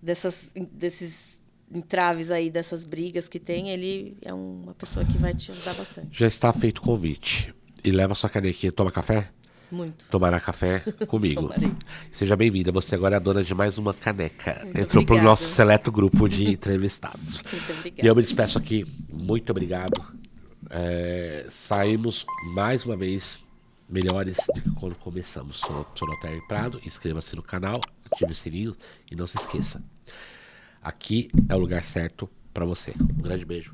B: desses entraves aí, dessas brigas que tem, ele é uma pessoa que vai te ajudar bastante.
A: Já está feito o convite. E leva sua canequinha. Toma café?
B: Muito.
A: Tomará café comigo.
B: Tomarei.
A: Seja bem-vinda. Você agora é a dona de mais uma caneca.
B: Muito
A: Entrou para o
B: obrigada.
A: nosso seleto grupo de entrevistados.
B: Muito
A: E
B: obrigada.
A: eu me despeço aqui. Muito obrigado. Saímos mais uma vez melhores do que quando começamos. Sou Altair Prado. Inscreva-se no canal, ative o sininho e não se esqueça. Aqui é o lugar certo para você. Um grande beijo.